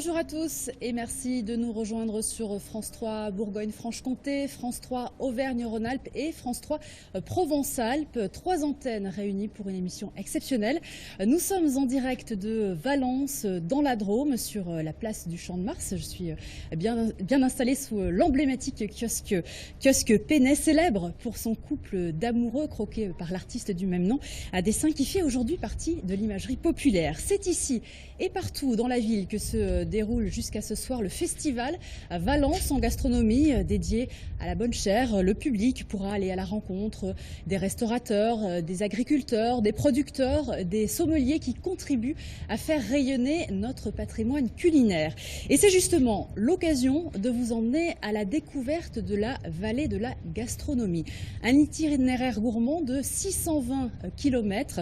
Bonjour à tous et merci de nous rejoindre sur France 3 Bourgogne-Franche-Comté, France 3 Auvergne-Rhône-Alpes et France 3 Provence-Alpes. 3 antennes réunies pour une émission exceptionnelle. Nous sommes en direct de Valence, dans la Drôme, sur la place du Champ de Mars. Je suis bien installée sous l'emblématique kiosque Pénet, célèbre pour son couple d'amoureux croqué par l'artiste du même nom, à dessin qui fait aujourd'hui partie de l'imagerie populaire. C'est ici et partout dans la ville que se déroule jusqu'à ce soir le festival à Valence en gastronomie dédié à la bonne chère. Le public pourra aller à la rencontre des restaurateurs, des agriculteurs, des producteurs, des sommeliers qui contribuent à faire rayonner notre patrimoine culinaire. Et c'est justement l'occasion de vous emmener à la découverte de la vallée de la gastronomie. Un itinéraire gourmand de 620 km,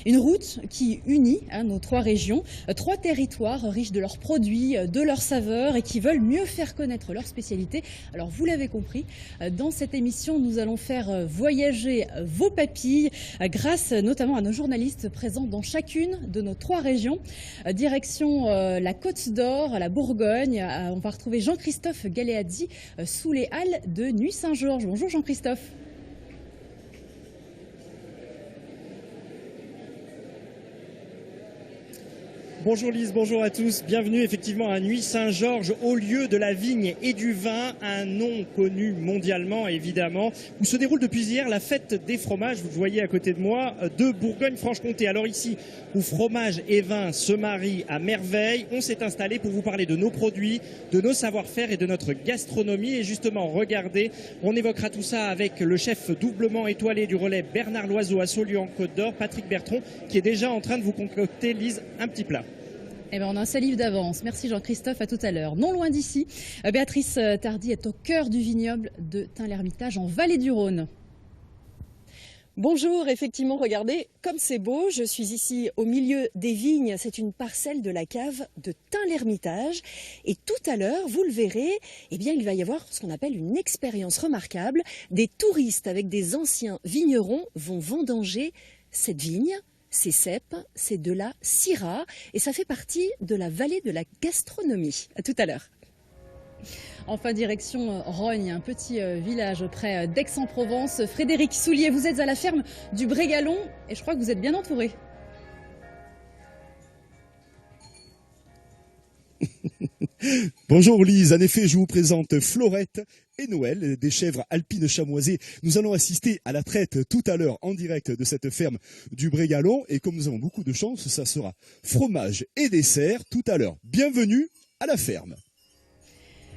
une route qui unit nos 3 régions, 3 territoires riches de leurs produits, de leurs saveurs et qui veulent mieux faire connaître leurs spécialités. Alors vous l'avez compris, dans cette émission, nous allons faire voyager vos papilles grâce notamment à nos journalistes présents dans chacune de nos 3 régions. Direction la Côte d'Or, la Bourgogne. On va retrouver Jean-Christophe Galéazzi sous les halles de Nuits-Saint-Georges. Bonjour Jean-Christophe. Bonjour Lise, bonjour à tous. Bienvenue effectivement à Nuits-Saint-Georges, au lieu de la vigne et du vin, un nom connu mondialement évidemment, où se déroule depuis hier la fête des fromages, vous le voyez à côté de moi, de Bourgogne-Franche-Comté. Alors ici, où fromage et vin se marient à merveille, on s'est installé pour vous parler de nos produits, de nos savoir-faire et de notre gastronomie. Et justement, regardez, on évoquera tout ça avec le chef doublement étoilé du relais Bernard Loiseau à Saulieu en Côte d'Or, Patrick Bertron, qui est déjà en train de vous concocter, Lise, un petit plat. Eh bien, on a un salive d'avance. Merci Jean-Christophe, à tout à l'heure. Non loin d'ici, Béatrice Tardy est au cœur du vignoble de Tain-l'Hermitage en Vallée du Rhône. Bonjour, effectivement, regardez, comme c'est beau, je suis ici au milieu des vignes, c'est une parcelle de la cave de Tain-l'Hermitage. Et tout à l'heure, vous le verrez, eh bien, il va y avoir ce qu'on appelle une expérience remarquable. Des touristes avec des anciens vignerons vont vendanger cette vigne. C'est cèpes, c'est de la syrah et ça fait partie de la vallée de la gastronomie. À tout à l'heure. Enfin, direction Rognes, un petit village près d'Aix-en-Provence. Frédéric Soulier, vous êtes à la ferme du Brégalon et je crois que vous êtes bien entouré. Bonjour Lise, en effet je vous présente Florette et Noël, des chèvres alpines chamoisées. Nous allons assister à la traite tout à l'heure en direct de cette ferme du Brégalon et comme nous avons beaucoup de chance, ça sera fromage et dessert tout à l'heure. Bienvenue à la ferme.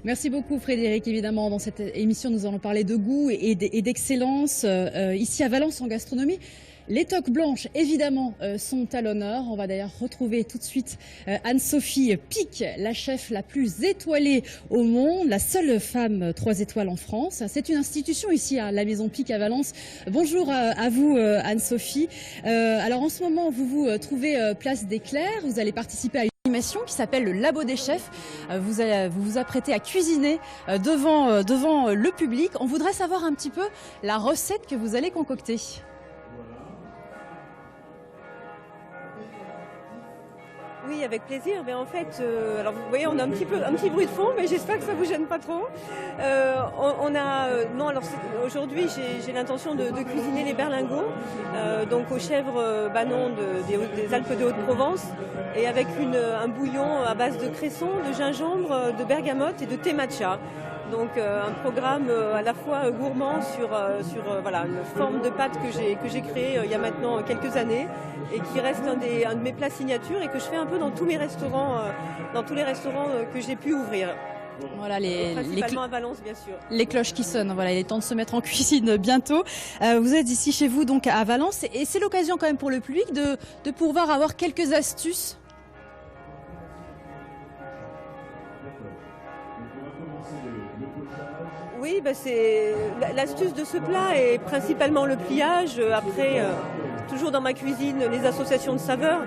Merci beaucoup Frédéric. Évidemment, dans cette émission, nous allons parler de goût et d'excellence. Ici à Valence en gastronomie, les toques blanches, évidemment, sont à l'honneur. On va d'ailleurs retrouver tout de suite Anne-Sophie Pic, la chef la plus étoilée au monde, la seule femme 3 étoiles en France. C'est une institution ici à la Maison Pic à Valence. Bonjour à vous Anne-Sophie. Alors en ce moment, vous vous trouvez place des Clercs. Vous allez participer à une animation qui s'appelle le Labo des chefs. Vous vous apprêtez à cuisiner devant le public. On voudrait savoir un petit peu la recette que vous allez concocter. Oui, avec plaisir. Mais en fait, alors vous voyez, on a un petit bruit de fond, mais j'espère que ça vous gêne pas trop. Aujourd'hui, j'ai l'intention de cuisiner les berlingots, donc aux chèvres Banon des Alpes de Haute-Provence, et avec un bouillon à base de cresson, de gingembre, de bergamote et de thé matcha. Donc un programme à la fois gourmand sur une forme de pâte que j'ai créée il y a maintenant quelques années et qui reste un de mes plats signatures et que je fais un peu dans tous les restaurants que j'ai pu ouvrir. Voilà principalement à Valence, bien sûr. Les cloches qui sonnent. Voilà, il est temps de se mettre en cuisine bientôt. Vous êtes ici chez vous donc à Valence et c'est l'occasion quand même pour le public de pouvoir avoir quelques astuces. Oui, l'astuce de ce plat est principalement le pliage. Après, toujours dans ma cuisine les associations de saveurs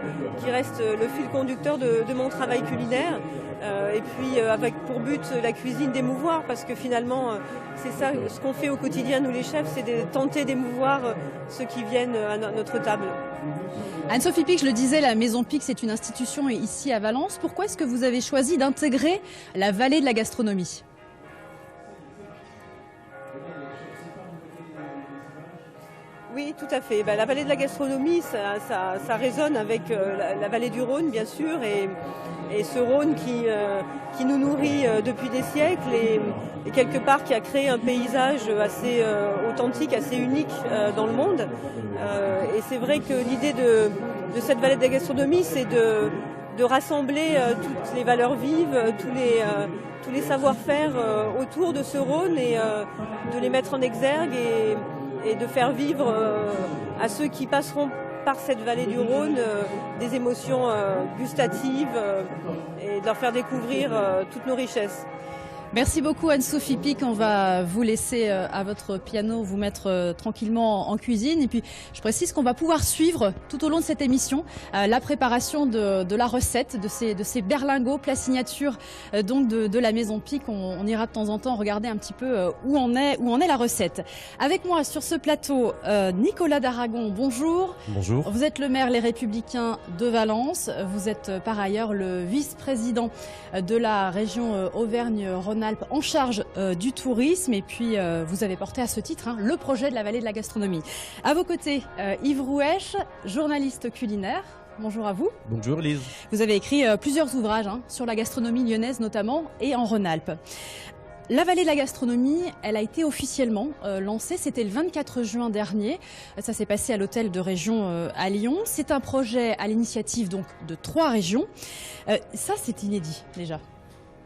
qui restent le fil conducteur de mon travail culinaire. Et puis avec pour but la cuisine d'émouvoir, parce que finalement c'est ça ce qu'on fait au quotidien nous les chefs, c'est de tenter d'émouvoir ceux qui viennent à notre table. Anne-Sophie Pic, je le disais, la Maison Pic, c'est une institution ici à Valence. Pourquoi est-ce que vous avez choisi d'intégrer la vallée de la gastronomie ? Oui, tout à fait. La vallée de la gastronomie, ça résonne avec la vallée du Rhône, bien sûr, et ce Rhône qui nous nourrit depuis des siècles et quelque part qui a créé un paysage assez authentique, assez unique dans le monde. Et c'est vrai que l'idée de cette vallée de la gastronomie, c'est de rassembler toutes les valeurs vives, tous les savoir-faire autour de ce Rhône et de les mettre en exergue et de faire vivre à ceux qui passeront par cette vallée du Rhône des émotions gustatives et de leur faire découvrir toutes nos richesses. Merci beaucoup Anne-Sophie Pic, on va vous laisser à votre piano vous mettre tranquillement en cuisine et puis je précise qu'on va pouvoir suivre tout au long de cette émission la préparation de la recette de ces berlingots, plat signature donc de la Maison Pic. On ira de temps en temps regarder un petit peu où en est la recette. Avec moi sur ce plateau Nicolas d'Aragon, bonjour. Bonjour. Vous êtes le maire Les Républicains de Valence, vous êtes par ailleurs le vice-président de la région Auvergne-Rhône-Alpes en charge du tourisme et puis vous avez porté à ce titre le projet de la vallée de la gastronomie. À vos côtés, Yves Rouèche, journaliste culinaire. Bonjour à vous. Bonjour Lise. Vous avez écrit plusieurs ouvrages sur la gastronomie lyonnaise notamment et en Rhône-Alpes. La vallée de la gastronomie, elle a été officiellement lancée, c'était le 24 juin dernier. Ça s'est passé à l'hôtel de région à Lyon. C'est un projet à l'initiative donc de 3 régions. Ça, c'est inédit déjà.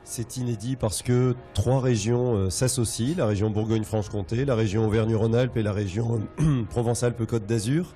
C'est inédit parce que 3 régions s'associent, la région Bourgogne-Franche-Comté, la région Auvergne-Rhône-Alpes et la région Provence-Alpes-Côte d'Azur.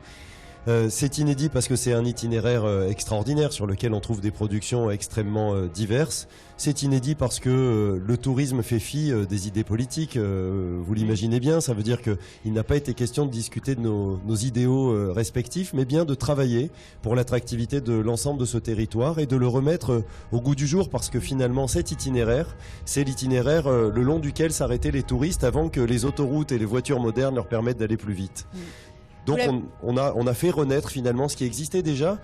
C'est inédit parce que c'est un itinéraire extraordinaire sur lequel on trouve des productions extrêmement diverses. C'est inédit parce que le tourisme fait fi des idées politiques. Vous l'imaginez bien, ça veut dire qu'il n'a pas été question de discuter de nos idéaux respectifs, mais bien de travailler pour l'attractivité de l'ensemble de ce territoire et de le remettre au goût du jour parce que finalement cet itinéraire, c'est l'itinéraire le long duquel s'arrêtaient les touristes avant que les autoroutes et les voitures modernes leur permettent d'aller plus vite. Donc on a fait renaître finalement ce qui existait déjà.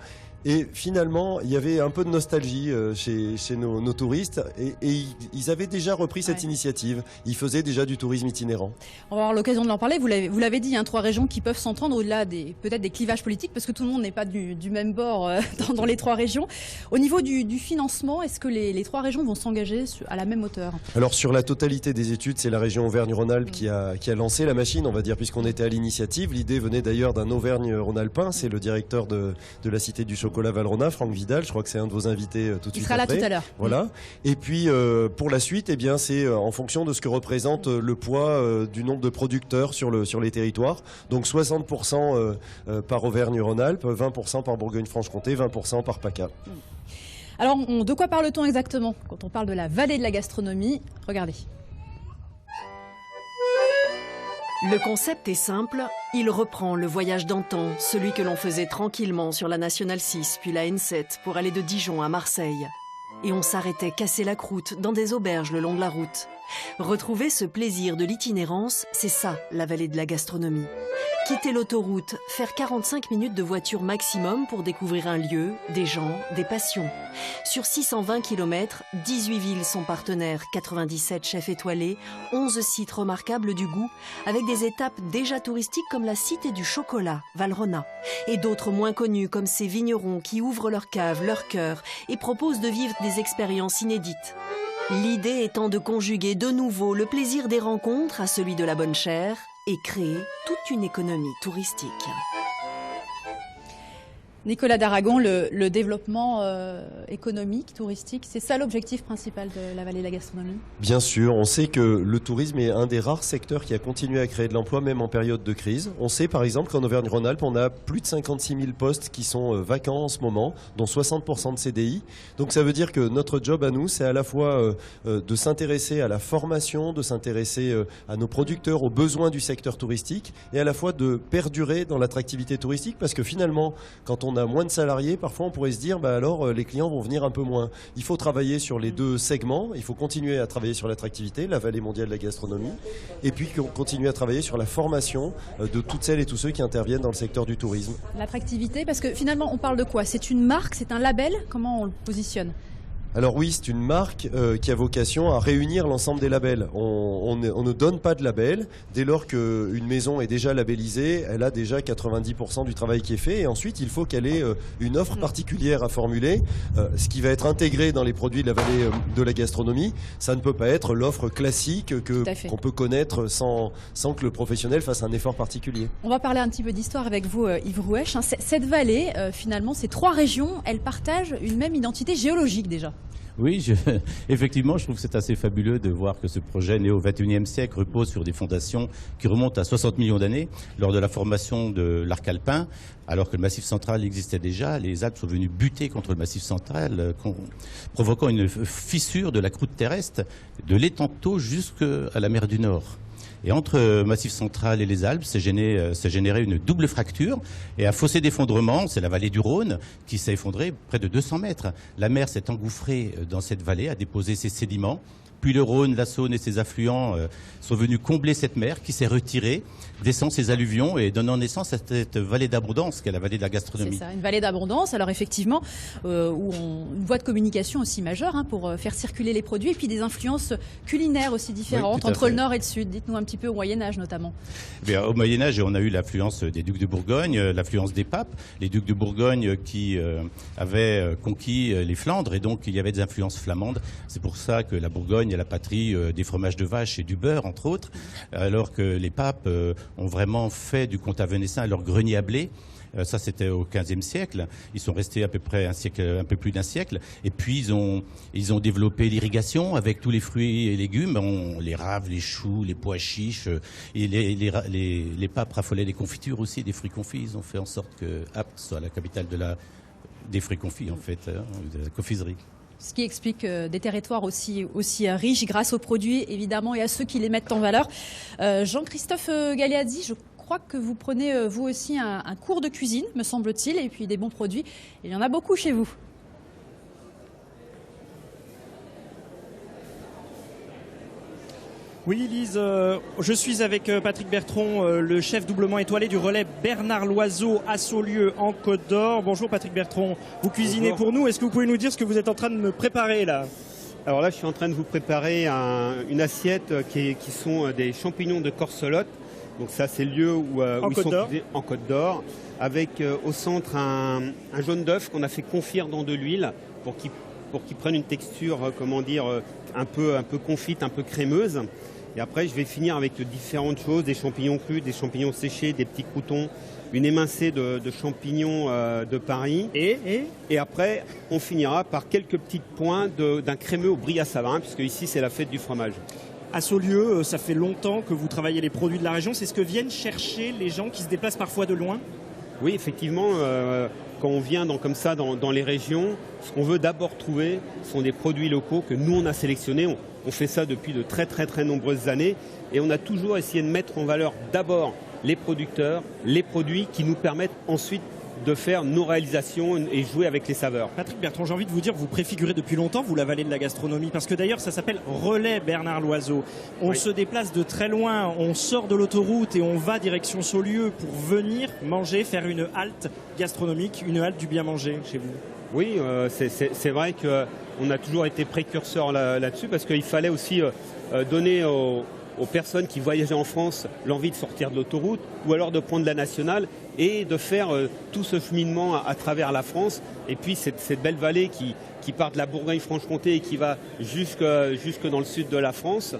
Et finalement, il y avait un peu de nostalgie chez nos touristes et ils avaient déjà repris cette initiative. Ils faisaient déjà du tourisme itinérant. On va avoir l'occasion de l'en parler. Vous l'avez dit, 3 régions qui peuvent s'entendre au-delà peut-être des clivages politiques parce que tout le monde n'est pas du même bord dans les 3 régions. Au niveau du financement, est-ce que les 3 régions vont s'engager à la même hauteur ? Alors sur la totalité des études, c'est la région Auvergne-Rhône-Alpes qui a lancé la machine, on va dire, puisqu'on était à l'initiative. L'idée venait d'ailleurs d'un Auvergne-Rhône-Alpin, c'est le directeur de la Cité du Chocolat Valrhona, Franck Vidal, je crois que c'est un de vos invités tout de suite. Il sera là tout à l'heure. Voilà. Et puis pour la suite, eh bien c'est en fonction de ce que représente le poids du nombre de producteurs sur les territoires. Donc 60% par Auvergne-Rhône-Alpes, 20% par Bourgogne-Franche-Comté, 20% par PACA. Alors de quoi parle-t-on exactement quand on parle de la vallée de la gastronomie ? Regardez. Le concept est simple, il reprend le voyage d'antan, celui que l'on faisait tranquillement sur la Nationale 6 puis la N7 pour aller de Dijon à Marseille. Et on s'arrêtait casser la croûte dans des auberges le long de la route. Retrouver ce plaisir de l'itinérance, c'est ça la vallée de la gastronomie. Quitter l'autoroute, faire 45 minutes de voiture maximum pour découvrir un lieu, des gens, des passions. Sur 620 km, 18 villes sont partenaires, 97 chefs étoilés, 11 sites remarquables du goût, avec des étapes déjà touristiques comme la Cité du Chocolat, Valrhona, et d'autres moins connus comme ces vignerons qui ouvrent leurs caves, leur cœur et proposent de vivre des expériences inédites. L'idée étant de conjuguer de nouveau le plaisir des rencontres à celui de la bonne chère et créer toute une économie touristique. Nicolas d'Aragon, le développement économique, touristique, c'est ça l'objectif principal de la vallée de la gastronomie? Bien sûr, on sait que le tourisme est un des rares secteurs qui a continué à créer de l'emploi même en période de crise. On sait par exemple qu'en Auvergne-Rhône-Alpes, on a plus de 56 000 postes qui sont vacants en ce moment, dont 60% de CDI. Donc ça veut dire que notre job à nous, c'est à la fois de s'intéresser à la formation, de s'intéresser à nos producteurs, aux besoins du secteur touristique, et à la fois de perdurer dans l'attractivité touristique, parce que finalement, quand on a moins de salariés, parfois on pourrait se dire alors les clients vont venir un peu moins. Il faut travailler sur les deux segments, il faut continuer à travailler sur l'attractivité, la vallée mondiale de la gastronomie, et puis continuer à travailler sur la formation de toutes celles et tous ceux qui interviennent dans le secteur du tourisme. L'attractivité, parce que finalement on parle de quoi? C'est une marque, c'est un label? Comment on le positionne? Alors oui, c'est une marque qui a vocation à réunir l'ensemble des labels. On ne donne pas de label. Dès lors qu'une maison est déjà labellisée, elle a déjà 90% du travail qui est fait. Et ensuite, il faut qu'elle ait une offre particulière à formuler. Ce qui va être intégré dans les produits de la vallée de la gastronomie, ça ne peut pas être l'offre classique qu'on peut connaître sans que le professionnel fasse un effort particulier. On va parler un petit peu d'histoire avec vous, Yves Rouèche. Cette vallée, finalement, ces trois régions, elles partagent une même identité géologique déjà. Oui, effectivement, je trouve que c'est assez fabuleux de voir que ce projet né au XXIe siècle repose sur des fondations qui remontent à 60 millions d'années. Lors de la formation de l'arc alpin, alors que le Massif central existait déjà, les Alpes sont venues buter contre le Massif central, provoquant une fissure de la croûte terrestre de l'Étang-Thau jusqu'à la mer du Nord. Et entre Massif central et les Alpes s'est généré une double fracture et un fossé d'effondrement, c'est la vallée du Rhône, qui s'est effondrée près de 200 mètres. La mer s'est engouffrée dans cette vallée, a déposé ses sédiments. Puis le Rhône, la Saône et ses affluents sont venus combler cette mer qui s'est retirée, descend ses alluvions et donnant naissance à cette vallée d'abondance qu'est la vallée de la gastronomie. C'est ça, une vallée d'abondance. Alors effectivement, une voie de communication aussi majeure pour faire circuler les produits et puis des influences culinaires aussi différentes entre le nord et le sud. Dites-nous un petit peu au Moyen-Âge notamment. Bien, au Moyen-Âge, on a eu l'influence des ducs de Bourgogne, l'influence des papes, les ducs de Bourgogne qui avaient conquis les Flandres et donc il y avait des influences flamandes. C'est pour ça que la Bourgogne est la patrie des fromages de vache et du beurre, entre autres, alors que les papes ont vraiment fait du comtat venessin leur grenier à blé. Ça, c'était au XVe siècle. Ils sont restés à peu près un peu plus d'un siècle. Et puis, ils ont développé l'irrigation avec tous les fruits et légumes. Les raves, les choux, les pois chiches. Et les papes raffolaient les confitures aussi, des fruits confits. Ils ont fait en sorte que Apt soit la capitale des fruits confits, en fait, de la confiserie. Ce qui explique des territoires aussi riches grâce aux produits, évidemment, et à ceux qui les mettent en valeur. Jean-Christophe Galeazzi, je crois que vous prenez, vous aussi, un cours de cuisine, me semble-t-il, et puis des bons produits. Il y en a beaucoup chez vous. Oui, Lise, je suis avec Patrick Bertrand, le chef doublement étoilé du relais Bernard Loiseau à Saulieu en Côte d'Or. Bonjour Patrick Bertrand, vous cuisinez Bonjour. Pour nous. Est-ce que vous pouvez nous dire ce que vous êtes en train de me préparer là? Alors là, je suis en train de vous préparer une assiette qui sont des champignons de Corselotte. Donc ça, c'est le lieu où ils sont cuisinés en Côte d'Or, avec au centre un jaune d'œuf qu'on a fait confire dans de l'huile pour qu'il prenne une texture, un peu confite, un peu crémeuse. Et après, je vais finir avec différentes choses, des champignons crus, des champignons séchés, des petits croûtons, une émincée de champignons de Paris. Et après, on finira par quelques petites points d'un crémeux au brie à Savarin, puisque ici, c'est la fête du fromage. À Saulieu, ça fait longtemps que vous travaillez les produits de la région. C'est ce que viennent chercher les gens qui se déplacent parfois de loin? Oui, effectivement. Quand on vient dans les régions, ce qu'on veut d'abord trouver sont des produits locaux que nous, on a sélectionnés. On fait ça depuis de très très très nombreuses années et on a toujours essayé de mettre en valeur d'abord les producteurs, les produits qui nous permettent ensuite de faire nos réalisations et jouer avec les saveurs. Patrick Bertrand, j'ai envie de vous dire, vous préfigurez depuis longtemps, vous, la vallée de la gastronomie, parce que d'ailleurs, ça s'appelle Relais Bernard Loiseau. On se déplace de très loin, on sort de l'autoroute et on va direction Saulieu pour venir manger, faire une halte gastronomique, une halte du bien manger chez vous. Oui, c'est vrai qu'on a toujours été précurseurs là-dessus, parce qu'il fallait aussi donner aux personnes qui voyageaient en France l'envie de sortir de l'autoroute ou alors de prendre la nationale et de faire tout ce cheminement à travers la France. Et puis cette belle vallée qui part de la Bourgogne-Franche-Comté et qui va jusque dans le sud de la France,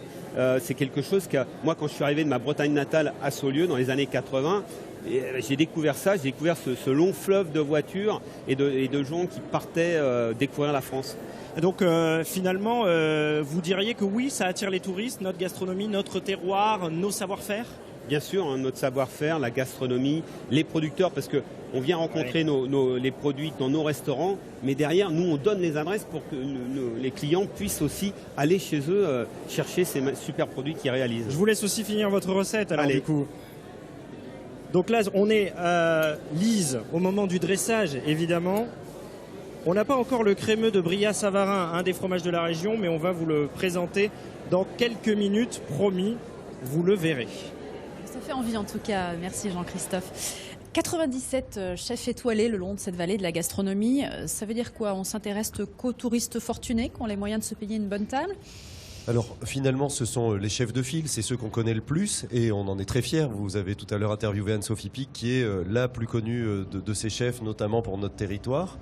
c'est quelque chose que moi, quand je suis arrivé de ma Bretagne natale à Saulieu dans les années 80, j'ai découvert ça, j'ai découvert ce long fleuve de voitures et de gens qui partaient découvrir la France. Donc finalement, vous diriez que oui, ça attire les touristes, notre gastronomie, notre terroir, nos savoir-faire? Bien sûr, hein, notre savoir-faire, la gastronomie, les producteurs, parce qu'on vient rencontrer les produits dans nos restaurants, mais derrière, nous, on donne les adresses pour que les clients puissent aussi aller chez eux chercher ces super produits qu'ils réalisent. Je vous laisse aussi finir votre recette, alors Allez. du coup. Donc là, on est Lise au moment du dressage, évidemment. On n'a pas encore le crémeux de Brillat-Savarin, un des fromages de la région, mais on va vous le présenter dans quelques minutes, promis, vous le verrez. Ça fait envie en tout cas, merci Jean-Christophe. 97 chefs étoilés le long de cette vallée de la gastronomie, ça veut dire quoi? On s'intéresse qu'aux touristes fortunés qui ont les moyens de se payer une bonne table? Alors finalement, ce sont les chefs de file, c'est ceux qu'on connaît le plus et on en est très fiers. Vous avez tout à l'heure interviewé Anne-Sophie Pic qui est la plus connue de ces chefs, notamment pour notre territoire.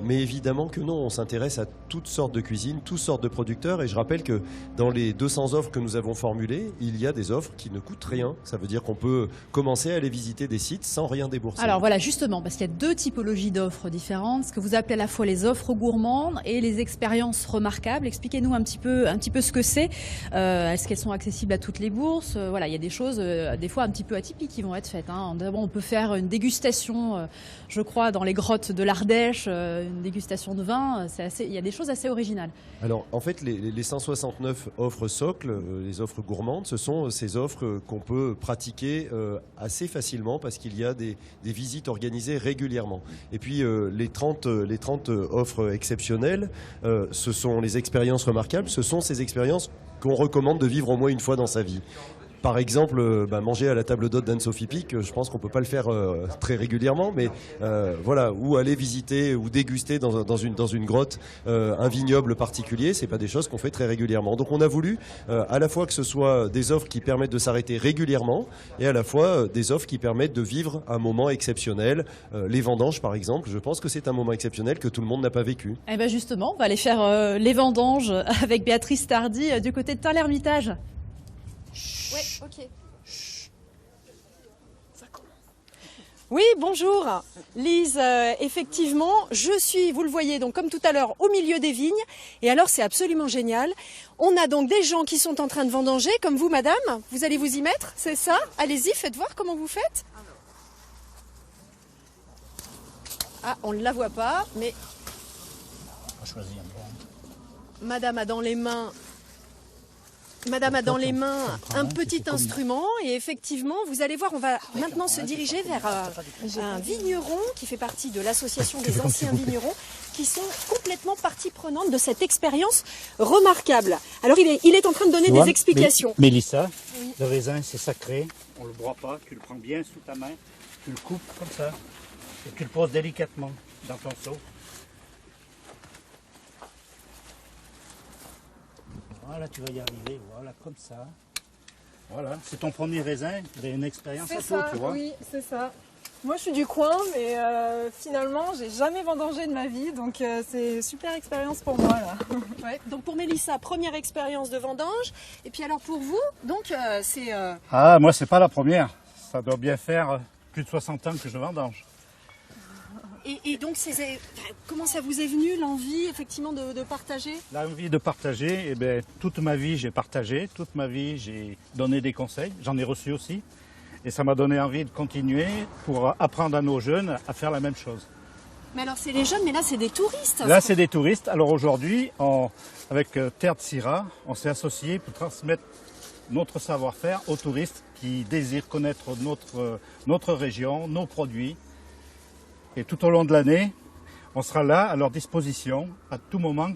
Mais évidemment que non, on s'intéresse à toutes sortes de cuisines, toutes sortes de producteurs. Et je rappelle que dans les 200 offres que nous avons formulées, il y a des offres qui ne coûtent rien. Ça veut dire qu'on peut commencer à aller visiter des sites sans rien débourser. Alors voilà, justement, parce qu'il y a deux typologies d'offres différentes, ce que vous appelez à la fois les offres gourmandes et les expériences remarquables. Expliquez-nous un petit peu ce que c'est. Est-ce qu'elles sont accessibles à toutes les bourses? Voilà, il y a des choses, des fois un petit peu atypiques qui vont être faites. Hein. D'abord, on peut faire une dégustation, je crois, dans les grottes de l'Ardèche, une dégustation de vin. Il y a des choses assez originales. Alors, en fait, les 169 offres socles, les offres gourmandes, ce sont ces offres qu'on peut pratiquer assez facilement parce qu'il y a des visites organisées régulièrement. Et puis, les 30 offres exceptionnelles, ce sont les expériences remarquables, ce sont ces expériences qu'on recommande de vivre au moins une fois dans sa vie. Par exemple, manger à la table d'hôte d'Anne-Sophie Pic, je pense qu'on peut pas le faire très régulièrement, mais voilà, ou aller visiter ou déguster dans une grotte un vignoble particulier, c'est pas des choses qu'on fait très régulièrement. Donc on a voulu à la fois que ce soit des offres qui permettent de s'arrêter régulièrement et à la fois des offres qui permettent de vivre un moment exceptionnel. Les vendanges, par exemple, je pense que c'est un moment exceptionnel que tout le monde n'a pas vécu. Eh ben justement, on va aller faire les vendanges avec Béatrice Tardy du côté de Tain-l'Hermitage. Ouais, ok. Ça commence. Oui, bonjour. Lise, effectivement, je suis, vous le voyez, donc comme tout à l'heure, au milieu des vignes. Et alors, c'est absolument génial. On a donc des gens qui sont en train de vendanger, comme vous, madame. Vous allez vous y mettre, c'est ça? Allez-y, faites voir comment vous faites. Ah, on ne la voit pas, mais... On va choisir un bon. Madame a dans les mains... un petit instrument et effectivement, vous allez voir, on va maintenant se diriger vers un vigneron qui fait partie de l'association des anciens vignerons qui sont complètement partie prenante de cette expérience remarquable. Alors il est en train de donner des explications. Mélissa, oui. Le raisin c'est sacré, on ne le broie pas, tu le prends bien sous ta main, tu le coupes comme ça et tu le poses délicatement dans ton seau. Voilà, tu vas y arriver, voilà, comme ça. Voilà, c'est ton premier raisin, tu as une expérience à toi, tu vois. Oui, c'est ça. Moi, je suis du coin, mais finalement, j'ai jamais vendangé de ma vie, donc c'est une super expérience pour moi, là. Ouais, donc pour Mélissa, première expérience de vendange. Et puis alors pour vous, donc c'est... Ah, moi, c'est pas la première. Ça doit bien faire plus de 60 ans que je vendange. Et donc, comment ça vous est venu, l'envie, effectivement, de partager? L'envie de partager, eh bien, toute ma vie, j'ai partagé. Toute ma vie, j'ai donné des conseils. J'en ai reçu aussi. Et ça m'a donné envie de continuer pour apprendre à nos jeunes à faire la même chose. Mais alors, c'est les jeunes, mais là, c'est des touristes. Là, c'est des touristes. Alors aujourd'hui, avec Terre de Syrah, on s'est associés pour transmettre notre savoir-faire aux touristes qui désirent connaître notre région, nos produits. Et tout au long de l'année, on sera là à leur disposition à tout moment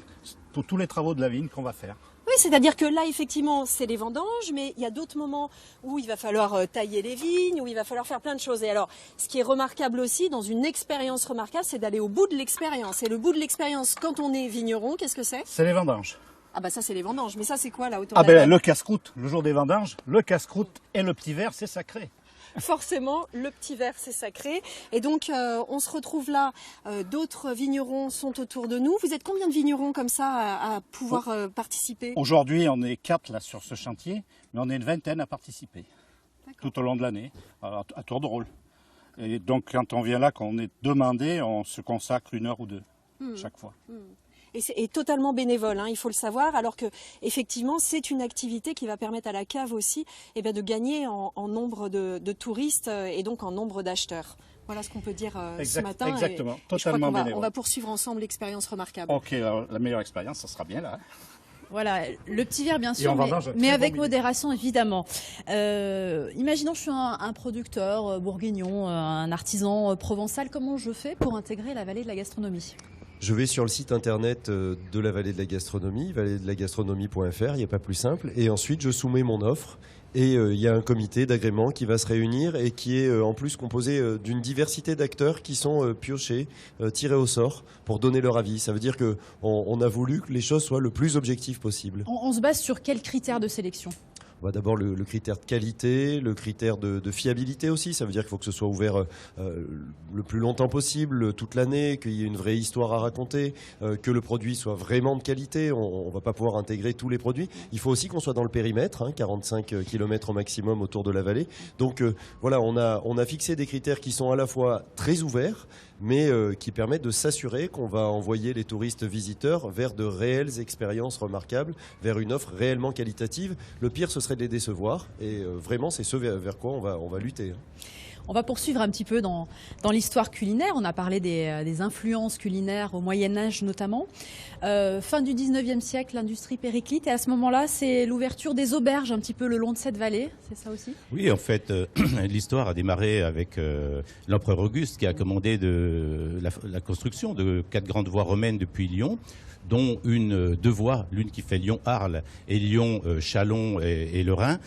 pour tous les travaux de la vigne qu'on va faire. Oui, c'est-à-dire que là, effectivement, c'est les vendanges, mais il y a d'autres moments où il va falloir tailler les vignes, où il va falloir faire plein de choses. Et alors, ce qui est remarquable aussi, dans une expérience remarquable, c'est d'aller au bout de l'expérience. Et le bout de l'expérience, quand on est vigneron, qu'est-ce que c'est? C'est les vendanges. Ah bah ça, c'est les vendanges. Mais ça, c'est quoi, là, autour de la table? Le casse-croûte, le jour des vendanges, le casse-croûte et le petit verre, c'est sacré. Forcément, le petit verre, c'est sacré. Et donc, on se retrouve là. D'autres vignerons sont autour de nous. Vous êtes combien de vignerons comme ça à pouvoir participer? Aujourd'hui, on est 4 là sur ce chantier, mais on est une vingtaine à participer tout au long de l'année, à tour de rôle. Et donc quand on vient là, quand on est demandé, on se consacre 1 heure ou 2 chaque fois. Et c'est totalement bénévole, hein, il faut le savoir, alors que effectivement c'est une activité qui va permettre à la cave aussi de gagner en nombre de touristes et donc en nombre d'acheteurs. Voilà ce qu'on peut dire ce matin. Exactement, et totalement bénévole. On va poursuivre ensemble l'expérience remarquable. Ok, alors, la meilleure expérience, ça sera bien là. Voilà, le petit verre bien sûr, mais avec modération évidemment. Imaginons que je suis un producteur bourguignon, un artisan provençal. Comment je fais pour intégrer la vallée de la gastronomie ? Je vais sur le site internet de la Vallée de la Gastronomie, valleedelagastronomie.fr, il n'y a pas plus simple. Et ensuite, je soumets mon offre. Et il y a un comité d'agrément qui va se réunir et qui est en plus composé d'une diversité d'acteurs qui sont piochés, tirés au sort pour donner leur avis. Ça veut dire qu'on a voulu que les choses soient le plus objectives possible. On se base sur quels critères de sélection ? D'abord le critère de qualité, le critère de fiabilité aussi. Ça veut dire qu'il faut que ce soit ouvert le plus longtemps possible, toute l'année, qu'il y ait une vraie histoire à raconter, que le produit soit vraiment de qualité. On ne va pas pouvoir intégrer tous les produits. Il faut aussi qu'on soit dans le périmètre, 45 km au maximum autour de la vallée. Donc voilà, on a fixé des critères qui sont à la fois très ouverts, mais qui permettent de s'assurer qu'on va envoyer les touristes visiteurs vers de réelles expériences remarquables, vers une offre réellement qualitative. Le pire, ce serait de les décevoir, et vraiment, c'est ce vers quoi on va lutter. On va poursuivre un petit peu dans l'histoire culinaire. On a parlé des influences culinaires au Moyen-Âge notamment. Fin du 19e siècle, l'industrie périclite. Et à ce moment-là, c'est l'ouverture des auberges un petit peu le long de cette vallée. C'est ça aussi ? Oui, en fait, l'histoire a démarré avec l'empereur Auguste qui a commandé la construction de 4 grandes voies romaines depuis Lyon, dont deux voies, l'une qui fait Lyon-Arles et Lyon-Châlons et le Rhin,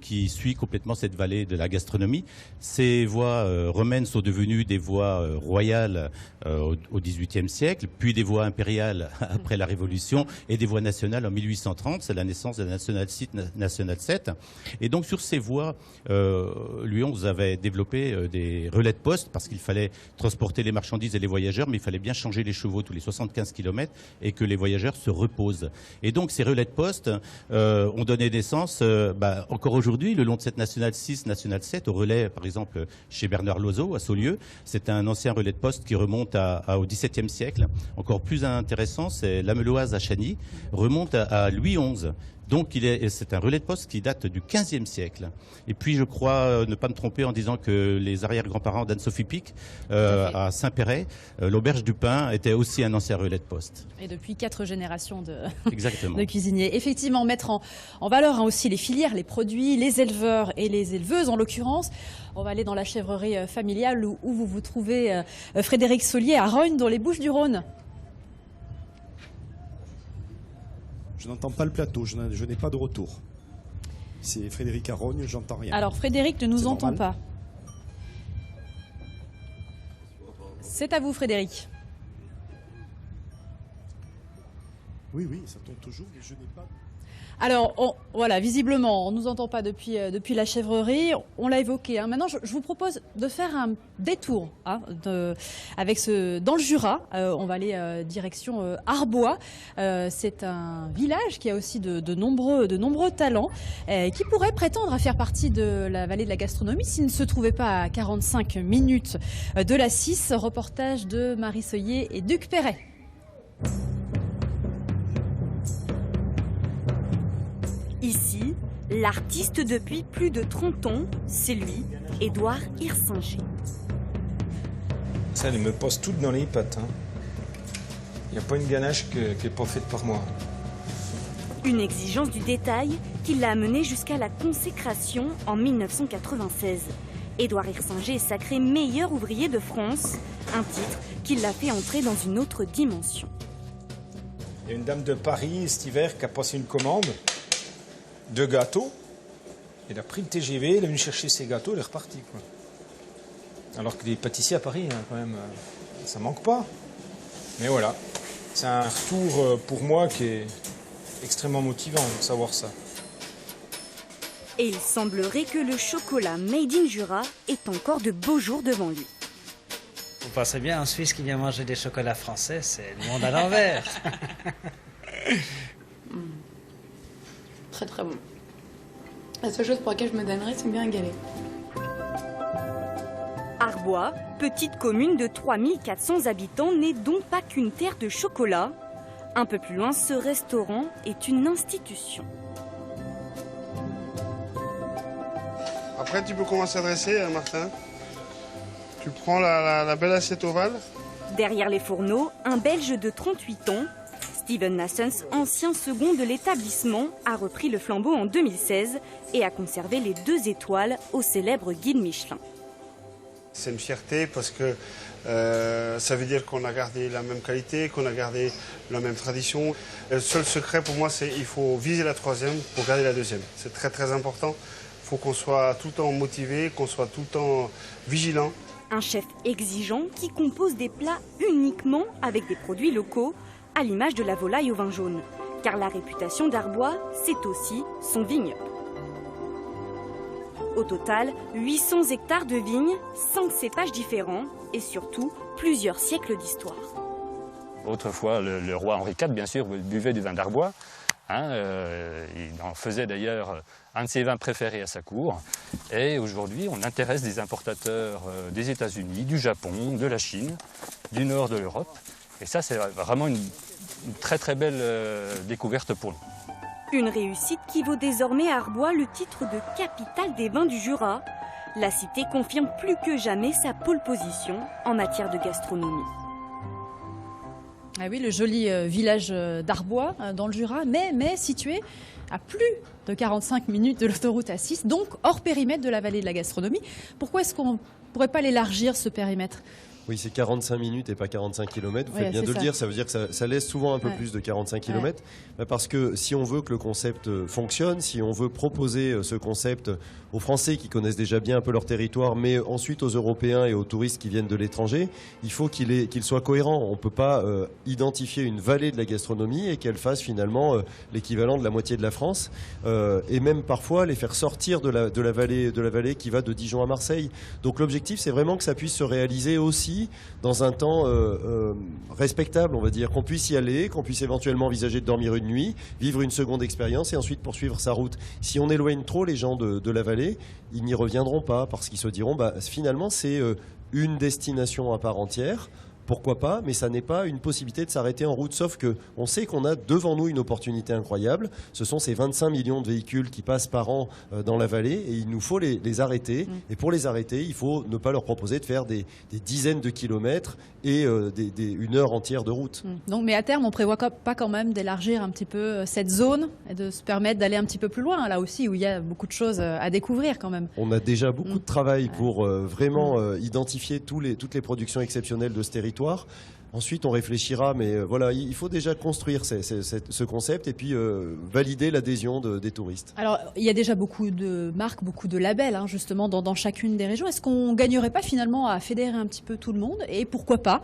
qui suit complètement cette vallée de la gastronomie. Ces voies romaines sont devenues des voies royales au XVIIIe siècle, puis des voies impériales après la Révolution et des voies nationales en 1830. C'est la naissance de la Nationale 7. Et donc sur ces voies, Louis XI avait développé des relais de poste parce qu'il fallait transporter les marchandises et les voyageurs, mais il fallait bien changer les chevaux tous les 75 km et que les voyageurs se reposent. Et donc ces relais de poste ont donné naissance, encore aujourd'hui, le long de cette Nationale 6, Nationale 7, au relais, par exemple, chez Bernard Lozeau, à Saulieu. C'est un ancien relais de poste qui remonte au XVIIe siècle. Encore plus intéressant, c'est l'Ameloise à Chagny, remonte à Louis XI. Donc c'est un relais de poste qui date du XVe siècle. Et puis je crois ne pas me tromper en disant que les arrière-grands-parents d'Anne-Sophie Pic à Saint-Péret, l'auberge du Pin, était aussi un ancien relais de poste. Et depuis 4 générations de cuisiniers. Effectivement, mettre en valeur aussi les filières, les produits, les éleveurs et les éleveuses en l'occurrence. On va aller dans la chèvrerie familiale où vous vous trouvez, Frédéric Saulier, à Rognes, dans les Bouches-du-Rhône. Je n'entends pas le plateau, je n'ai pas de retour. C'est Frédéric à Rognes, j'entends rien. Alors Frédéric ne nous entend pas. C'est à vous Frédéric. Oui, ça tombe toujours, mais je n'ai pas... Alors, voilà, visiblement, on ne nous entend pas depuis la chèvrerie. On l'a évoqué. Maintenant, je vous propose de faire un détour dans le Jura. On va aller direction Arbois. C'est un village qui a aussi de nombreux talents qui pourraient prétendre à faire partie de la vallée de la gastronomie s'il ne se trouvait pas à 45 minutes de la 6. Reportage de Marie Seuillet et Duc Perret. Ici, l'artiste depuis plus de 30 ans, c'est lui, Édouard Hirsinger. Ça, elle me pose tout dans les pattes. Il n'y a pas une ganache qui n'est pas faite par moi. Une exigence du détail qui l'a amené jusqu'à la consécration en 1996. Édouard Hirsinger est sacré meilleur ouvrier de France, un titre qui l'a fait entrer dans une autre dimension. Il y a une dame de Paris cet hiver qui a passé une commande de gâteaux. Il a pris le TGV, il est venu chercher ses gâteaux, il est reparti, quoi. Alors que les pâtissiers à Paris, quand même, ça manque pas. Mais voilà, c'est un retour pour moi qui est extrêmement motivant de savoir ça. Et il semblerait que le chocolat Made in Jura ait encore de beaux jours devant lui. Vous pensez bien, un Suisse qui vient manger des chocolats français, c'est le monde à l'envers. Très très bon. La seule chose pour laquelle je me donnerais, c'est bien un galet. À Arbois, petite commune de 3400 habitants, n'est donc pas qu'une terre de chocolat. Un peu plus loin, ce restaurant est une institution. Après, tu peux commencer à dresser, Martin. Tu prends la belle assiette ovale. Derrière les fourneaux, un Belge de 38 ans, Steven Nassens, ancien second de l'établissement, a repris le flambeau en 2016 et a conservé les 2 étoiles au célèbre guide Michelin. C'est une fierté parce que ça veut dire qu'on a gardé la même qualité, qu'on a gardé la même tradition. Le seul secret pour moi, c'est qu'il faut viser la 3e pour garder la 2e. C'est très très important. Il faut qu'on soit tout le temps motivé, qu'on soit tout le temps vigilant. Un chef exigeant qui compose des plats uniquement avec des produits locaux, à l'image de la volaille au vin jaune. Car la réputation d'Arbois, c'est aussi son vignoble. Au total, 800 hectares de vignes, 5 cépages différents et surtout plusieurs siècles d'histoire. Autrefois, le roi Henri IV, bien sûr, buvait du vin d'Arbois. Il en faisait d'ailleurs un de ses vins préférés à sa cour. Et aujourd'hui, on intéresse des importateurs des États-Unis, du Japon, de la Chine, du nord de l'Europe. Et ça, c'est vraiment une très très belle découverte pour nous. Une réussite qui vaut désormais à Arbois le titre de capitale des vins du Jura. La cité confirme plus que jamais sa pole position en matière de gastronomie. Ah oui, le joli village d'Arbois dans le Jura, mais situé à plus de 45 minutes de l'autoroute A6, donc hors périmètre de la vallée de la gastronomie. Pourquoi est-ce qu'on ne pourrait pas l'élargir, ce périmètre ? Oui, c'est 45 minutes et pas 45 km. Vous faites bien de le dire, ça veut dire que ça laisse souvent un peu plus de 45 km. Parce que si on veut que le concept fonctionne, si on veut proposer ce concept aux Français qui connaissent déjà bien un peu leur territoire, mais ensuite aux Européens et aux touristes qui viennent de l'étranger, il faut qu'il soit cohérent. On ne peut pas identifier une vallée de la gastronomie et qu'elle fasse finalement l'équivalent de la moitié de la France, et même parfois les faire sortir de la vallée qui va de Dijon à Marseille. Donc l'objectif, c'est vraiment que ça puisse se réaliser aussi dans un temps respectable, on va dire, qu'on puisse y aller, qu'on puisse éventuellement envisager de dormir une nuit, vivre une seconde expérience et ensuite poursuivre sa route. Si on éloigne trop les gens de la vallée, ils n'y reviendront pas parce qu'ils se diront finalement c'est une destination à part entière. Pourquoi pas, mais ça n'est pas une possibilité de s'arrêter en route, sauf qu'on sait qu'on a devant nous une opportunité incroyable. Ce sont ces 25 millions de véhicules qui passent par an dans la vallée et il nous faut les arrêter. Et pour les arrêter, il faut ne pas leur proposer de faire des dizaines de kilomètres et une heure entière de route. Donc, mais à terme, on ne prévoit pas quand même d'élargir un petit peu cette zone et de se permettre d'aller un petit peu plus loin, là aussi, où il y a beaucoup de choses à découvrir quand même. On a déjà beaucoup de travail pour vraiment identifier toutes les productions exceptionnelles de ce territoire. Ensuite, on réfléchira, mais voilà, il faut déjà construire ce concept et puis valider l'adhésion des touristes. Alors, il y a déjà beaucoup de marques, beaucoup de labels, justement, dans chacune des régions. Est-ce qu'on ne gagnerait pas finalement à fédérer un petit peu tout le monde et pourquoi pas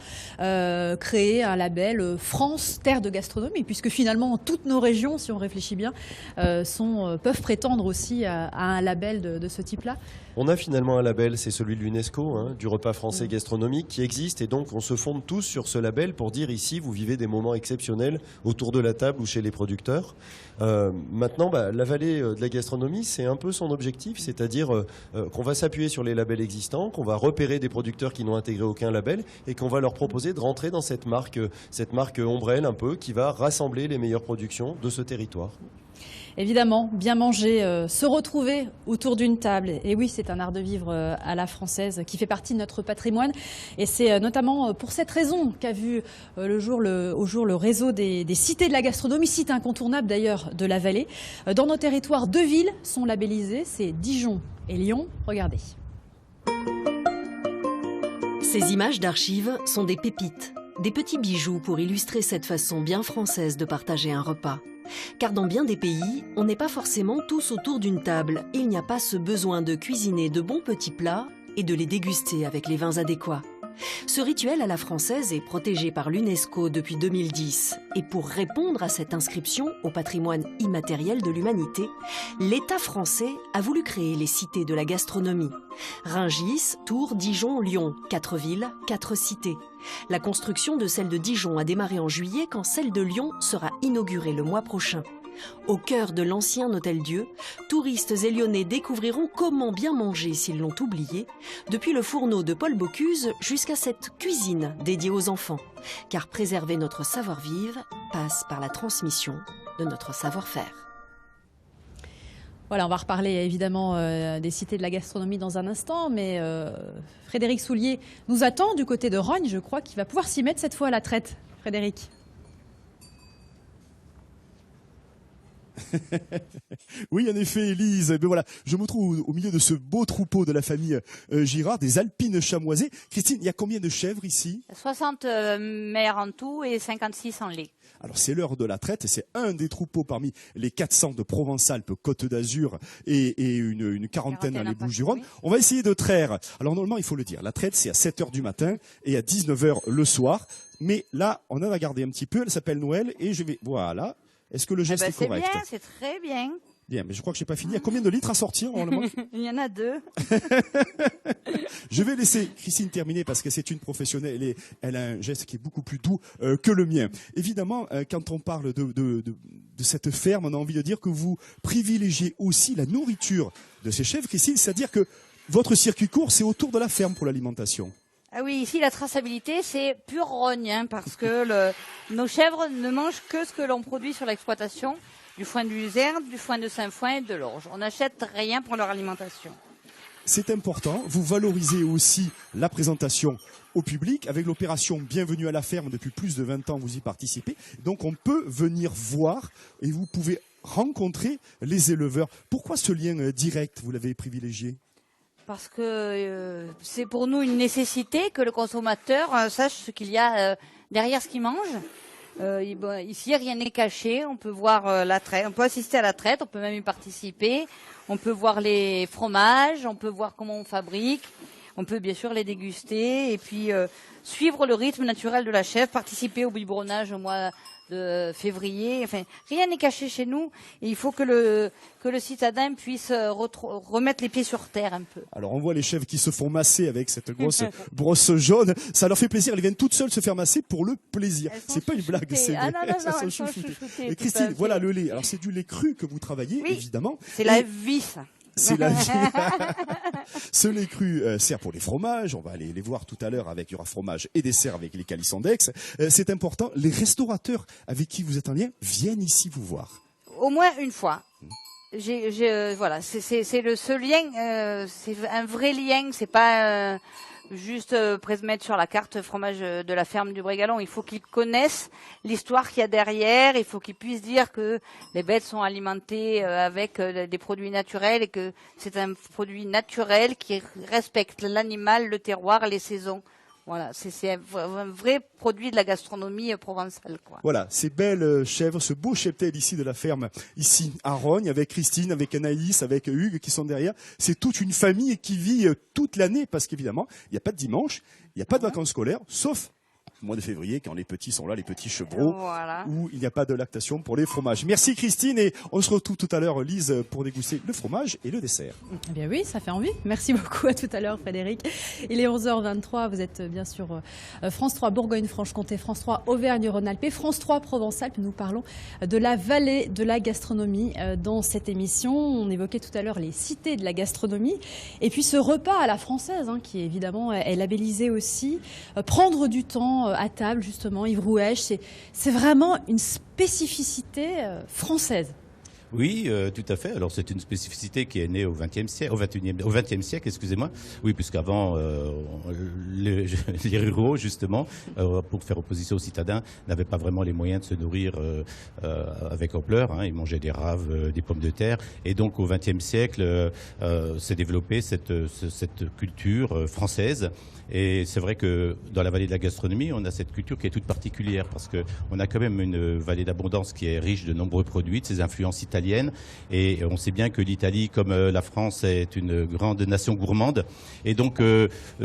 créer un label France, terre de gastronomie, puisque finalement, toutes nos régions, si on réfléchit bien, peuvent prétendre aussi à un label de ce type-là? On a finalement un label, c'est celui de l'UNESCO, du repas français gastronomique, qui existe et donc on se fonde tous sur ce label pour dire ici vous vivez des moments exceptionnels autour de la table ou chez les producteurs. Maintenant, la vallée de la gastronomie, c'est un peu son objectif, c'est-à-dire qu'on va s'appuyer sur les labels existants, qu'on va repérer des producteurs qui n'ont intégré aucun label et qu'on va leur proposer de rentrer dans cette marque ombrelle un peu qui va rassembler les meilleures productions de ce territoire. Évidemment, bien manger, se retrouver autour d'une table. Et oui, c'est un art de vivre à la française qui fait partie de notre patrimoine. Et c'est notamment pour cette raison qu'a vu au jour le réseau des cités de la gastronomie, site incontournable d'ailleurs de la vallée. Dans nos territoires, 2 villes sont labellisées, c'est Dijon et Lyon. Regardez. Ces images d'archives sont des pépites, des petits bijoux pour illustrer cette façon bien française de partager un repas. Car dans bien des pays, on n'est pas forcément tous autour d'une table. Il n'y a pas ce besoin de cuisiner de bons petits plats et de les déguster avec les vins adéquats. Ce rituel à la française est protégé par l'UNESCO depuis 2010. Et pour répondre à cette inscription au patrimoine immatériel de l'humanité, l'État français a voulu créer les cités de la gastronomie. Rungis, Tours, Dijon, Lyon, 4 villes, 4 cités. La construction de celle de Dijon a démarré en juillet quand celle de Lyon sera inaugurée le mois prochain. Au cœur de l'ancien Hôtel-Dieu, touristes et Lyonnais découvriront comment bien manger s'ils l'ont oublié, depuis le fourneau de Paul Bocuse jusqu'à cette cuisine dédiée aux enfants. Car préserver notre savoir-vivre passe par la transmission de notre savoir-faire. Voilà, on va reparler évidemment des cités de la gastronomie dans un instant, mais Frédéric Soulier nous attend du côté de Rognes, je crois qu'il va pouvoir s'y mettre cette fois à la traite. Frédéric. Oui, en effet, Élise. Mais voilà, je me trouve au milieu de ce beau troupeau de la famille Girard, des alpines chamoisées. Christine, il y a combien de chèvres ici? 60 mères en tout et 56 en lait. Alors c'est l'heure de la traite, c'est un des troupeaux parmi les 400 de Provence-Alpes, Côte d'Azur et une quarantaine dans les Bouches-du-Rhône. On va essayer de traire. Alors normalement, il faut le dire, la traite c'est à 7h du matin et à 19h le soir. Mais là, on en a gardé un petit peu, elle s'appelle Noël et je vais... Voilà. Est-ce que le geste est correct? C'est bien, c'est très bien. Bien, mais je crois que je n'ai pas fini. Il y a combien de litres à sortir normalement? Il y en a 2. Je vais laisser Christine terminer parce que c'est une professionnelle et elle a un geste qui est beaucoup plus doux que le mien. Évidemment, quand on parle de cette ferme, on a envie de dire que vous privilégiez aussi la nourriture de ces chèvres, Christine, c'est-à-dire que votre circuit court, c'est autour de la ferme pour l'alimentation. Ah oui, ici la traçabilité c'est pure rogne, hein, parce que nos chèvres ne mangent que ce que l'on produit sur l'exploitation, du foin de luzerne, du foin de Saint-Foin et de l'orge. On n'achète rien pour leur alimentation. C'est important, vous valorisez aussi la présentation au public. Avec l'opération Bienvenue à la ferme, depuis plus de 20 ans, vous y participez. Donc on peut venir voir et vous pouvez rencontrer les éleveurs. Pourquoi ce lien direct, vous l'avez privilégié ? Parce que c'est pour nous une nécessité que le consommateur sache ce qu'il y a derrière ce qu'il mange. Ici, rien n'est caché. On peut voir la traite, on peut assister à la traite, on peut même y participer. On peut voir les fromages, on peut voir comment on fabrique. On peut bien sûr les déguster et puis suivre le rythme naturel de la chèvre, participer au biberonnage au mois de février. Enfin, rien n'est caché chez nous et il faut que le citadin puisse remettre les pieds sur terre un peu. Alors on voit les chèvres qui se font masser avec cette grosse brosse jaune. Ça leur fait plaisir. Elles viennent toutes seules se faire masser pour le plaisir. C'est pas une blague. C'est elles sont chouchoutées. Christine, voilà le lait. Alors c'est du lait cru que vous travaillez, oui, évidemment. C'est la vie, ça. C'est la vie. Ce lait cru sert pour les fromages. On va aller les voir tout à l'heure avec, il y aura fromage et dessert avec les Calisson-d'Aix. C'est important. Les restaurateurs avec qui vous êtes en lien viennent ici vous voir. Au moins une fois. Voilà, c'est ce lien, c'est un vrai lien. C'est pas juste mettre sur la carte fromage de la ferme du Brégalon. Il faut qu'ils connaissent l'histoire qu'il y a derrière. Il faut qu'ils puissent dire que les bêtes sont alimentées avec des produits naturels et que c'est un produit naturel qui respecte l'animal, le terroir, les saisons. Voilà, c'est un vrai produit de la gastronomie provençale, quoi. Voilà, ces belles chèvres, ce beau cheptel ici de la ferme, ici à Rognes, avec Christine, avec Anaïs, avec Hugues qui sont derrière. C'est toute une famille qui vit toute l'année parce qu'évidemment, il n'y a pas de dimanche, il n'y a pas de vacances scolaires, sauf au mois de février, quand les petits sont là, les petits chevreaux, voilà, où il n'y a pas de lactation pour les fromages. Merci Christine et on se retrouve tout à l'heure, Lise, pour déguster le fromage et le dessert. Eh bien oui, ça fait envie. Merci beaucoup, à tout à l'heure Frédéric. Il est 11h23, vous êtes bien sûr France 3 Bourgogne-Franche-Comté, France 3 Auvergne-Rhône-Alpes et France 3 Provence-Alpes. Nous parlons de la vallée de la gastronomie dans cette émission. On évoquait tout à l'heure les cités de la gastronomie et puis ce repas à la française qui évidemment est labellisé aussi. Prendre du temps à table, justement, Yves Rouèche, c'est vraiment une spécificité française. Oui, tout à fait. Alors c'est une spécificité qui est née au XXe siècle, excusez-moi. Oui, puisqu'avant les ruraux justement, pour faire opposition aux citadins, n'avaient pas vraiment les moyens de se nourrir avec ampleur. Ils mangeaient des raves, des pommes de terre, et donc au XXe siècle s'est développée cette culture française. Et c'est vrai que dans la vallée de la gastronomie, on a cette culture qui est toute particulière parce que on a quand même une vallée d'abondance qui est riche de nombreux produits, de ses influences italiennes italienne. Et on sait bien que l'Italie, comme la France, est une grande nation gourmande. Et donc,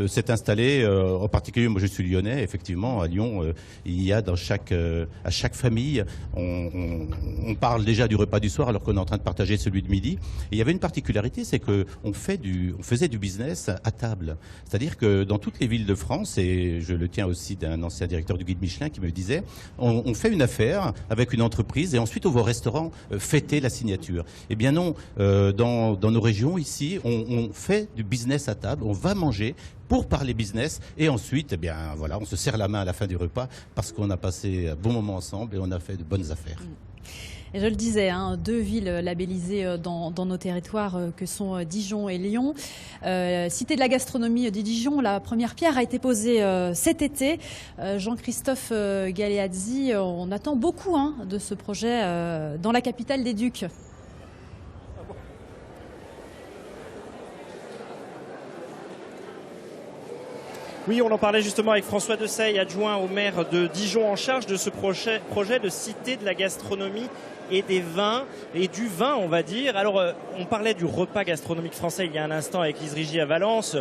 s'est installé, en particulier, moi je suis lyonnais, effectivement, à Lyon, il y a à chaque famille, on parle déjà du repas du soir alors qu'on est en train de partager celui de midi. Et il y avait une particularité, c'est qu'on faisait du business à table. C'est-à-dire que dans toutes les villes de France, et je le tiens aussi d'un ancien directeur du guide Michelin qui me disait, on fait une affaire avec une entreprise et ensuite on va au restaurant fêter la signature. Eh bien non, dans nos régions ici, on fait du business à table, on va manger pour parler business et ensuite, eh bien voilà, on se serre la main à la fin du repas parce qu'on a passé un bon moment ensemble et on a fait de bonnes affaires. Et je le disais, 2 villes labellisées dans nos territoires que sont Dijon et Lyon. Cité de la gastronomie de Dijon, la première pierre a été posée cet été. Jean-Christophe Galeazzi, on attend beaucoup de ce projet dans la capitale des Ducs. Oui, on en parlait justement avec François Desailles, adjoint au maire de Dijon en charge de ce projet de cité de la gastronomie et des vins, et du vin on va dire. Alors on parlait du repas gastronomique français il y a un instant avec Lise Rigy à Valence.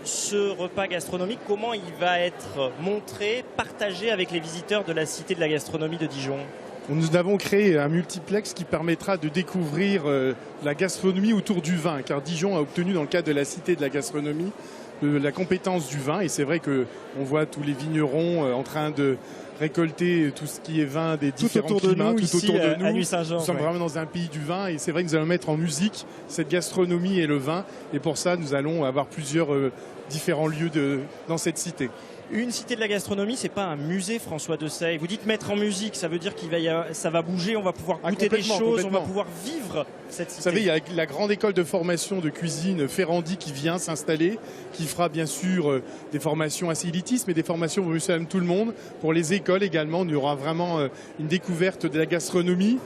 Ce repas gastronomique, comment il va être montré, partagé avec les visiteurs de la cité de la gastronomie de Dijon ? Nous avons créé un multiplex qui permettra de découvrir la gastronomie autour du vin, car Dijon a obtenu dans le cadre de la cité de la gastronomie la compétence du vin, et c'est vrai qu'on voit tous les vignerons en train de récolter tout ce qui est vin des différents climats, tout autour de nous. À Nuit-Saint-Georges, nous sommes vraiment dans un pays du vin, et c'est vrai que nous allons mettre en musique cette gastronomie et le vin, et pour ça nous allons avoir plusieurs différents lieux dans cette cité. Une cité de la gastronomie, c'est pas un musée, François Desailles. Vous dites mettre en musique, ça veut dire ça va bouger, on va pouvoir goûter des choses, on va pouvoir vivre cette cité. Vous savez, il y a la grande école de formation de cuisine Ferrandi qui vient s'installer, qui fera bien sûr des formations assez élitistes, mais des formations pour monsieur et tout le monde. Pour les écoles également, il y aura vraiment une découverte de la gastronomie.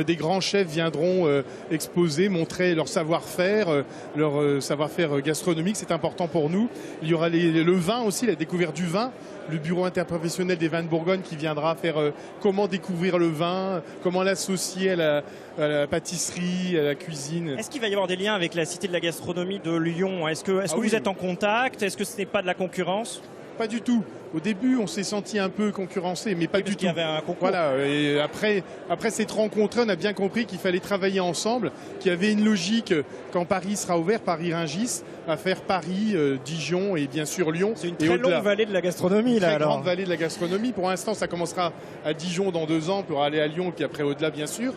Des grands chefs viendront exposer, montrer leur savoir-faire, leur savoir-faire gastronomique, c'est important pour nous. Il y aura le vin aussi, la découverte du vin, le bureau interprofessionnel des vins de Bourgogne qui viendra faire comment découvrir le vin, comment l'associer à la pâtisserie, à la cuisine. Est-ce qu'il va y avoir des liens avec la cité de la gastronomie de Lyon ? Est-ce que vous êtes en contact ? Est-ce que ce n'est pas de la concurrence ? Pas du tout. Au début, on s'est senti un peu concurrencé, mais pas du tout. Il y avait un concours. Voilà. Et après cette rencontre, on a bien compris qu'il fallait travailler ensemble, qu'il y avait une logique quand Paris sera ouvert, Paris-Rungis, à faire Paris, Dijon et bien sûr Lyon. C'est une très longue vallée de la gastronomie, là. Très grande vallée de la gastronomie. Pour l'instant, ça commencera à Dijon dans 2 ans pour aller à Lyon, puis après au-delà, bien sûr.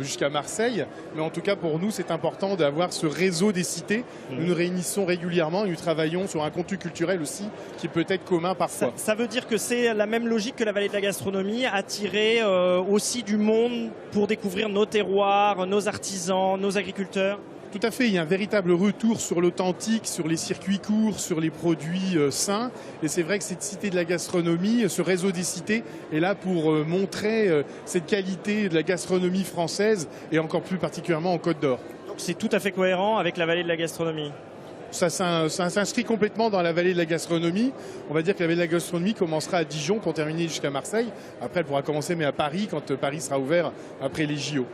Jusqu'à Marseille. Mais en tout cas, pour nous, c'est important d'avoir ce réseau des cités. Nous nous réunissons régulièrement et nous travaillons sur un contenu culturel aussi qui peut être commun parfois. Ça veut dire que c'est la même logique que la vallée de la gastronomie, attirer aussi du monde pour découvrir nos terroirs, nos artisans, nos agriculteurs ? Tout à fait, il y a un véritable retour sur l'authentique, sur les circuits courts, sur les produits sains. Et c'est vrai que cette cité de la gastronomie, ce réseau des cités, est là pour montrer cette qualité de la gastronomie française et encore plus particulièrement en Côte d'Or. Donc c'est tout à fait cohérent avec la vallée de la gastronomie. Ça s'inscrit complètement dans la vallée de la gastronomie. On va dire que la vallée de la gastronomie commencera à Dijon pour terminer jusqu'à Marseille. Après, elle pourra commencer mais à Paris quand Paris sera ouvert après les JO.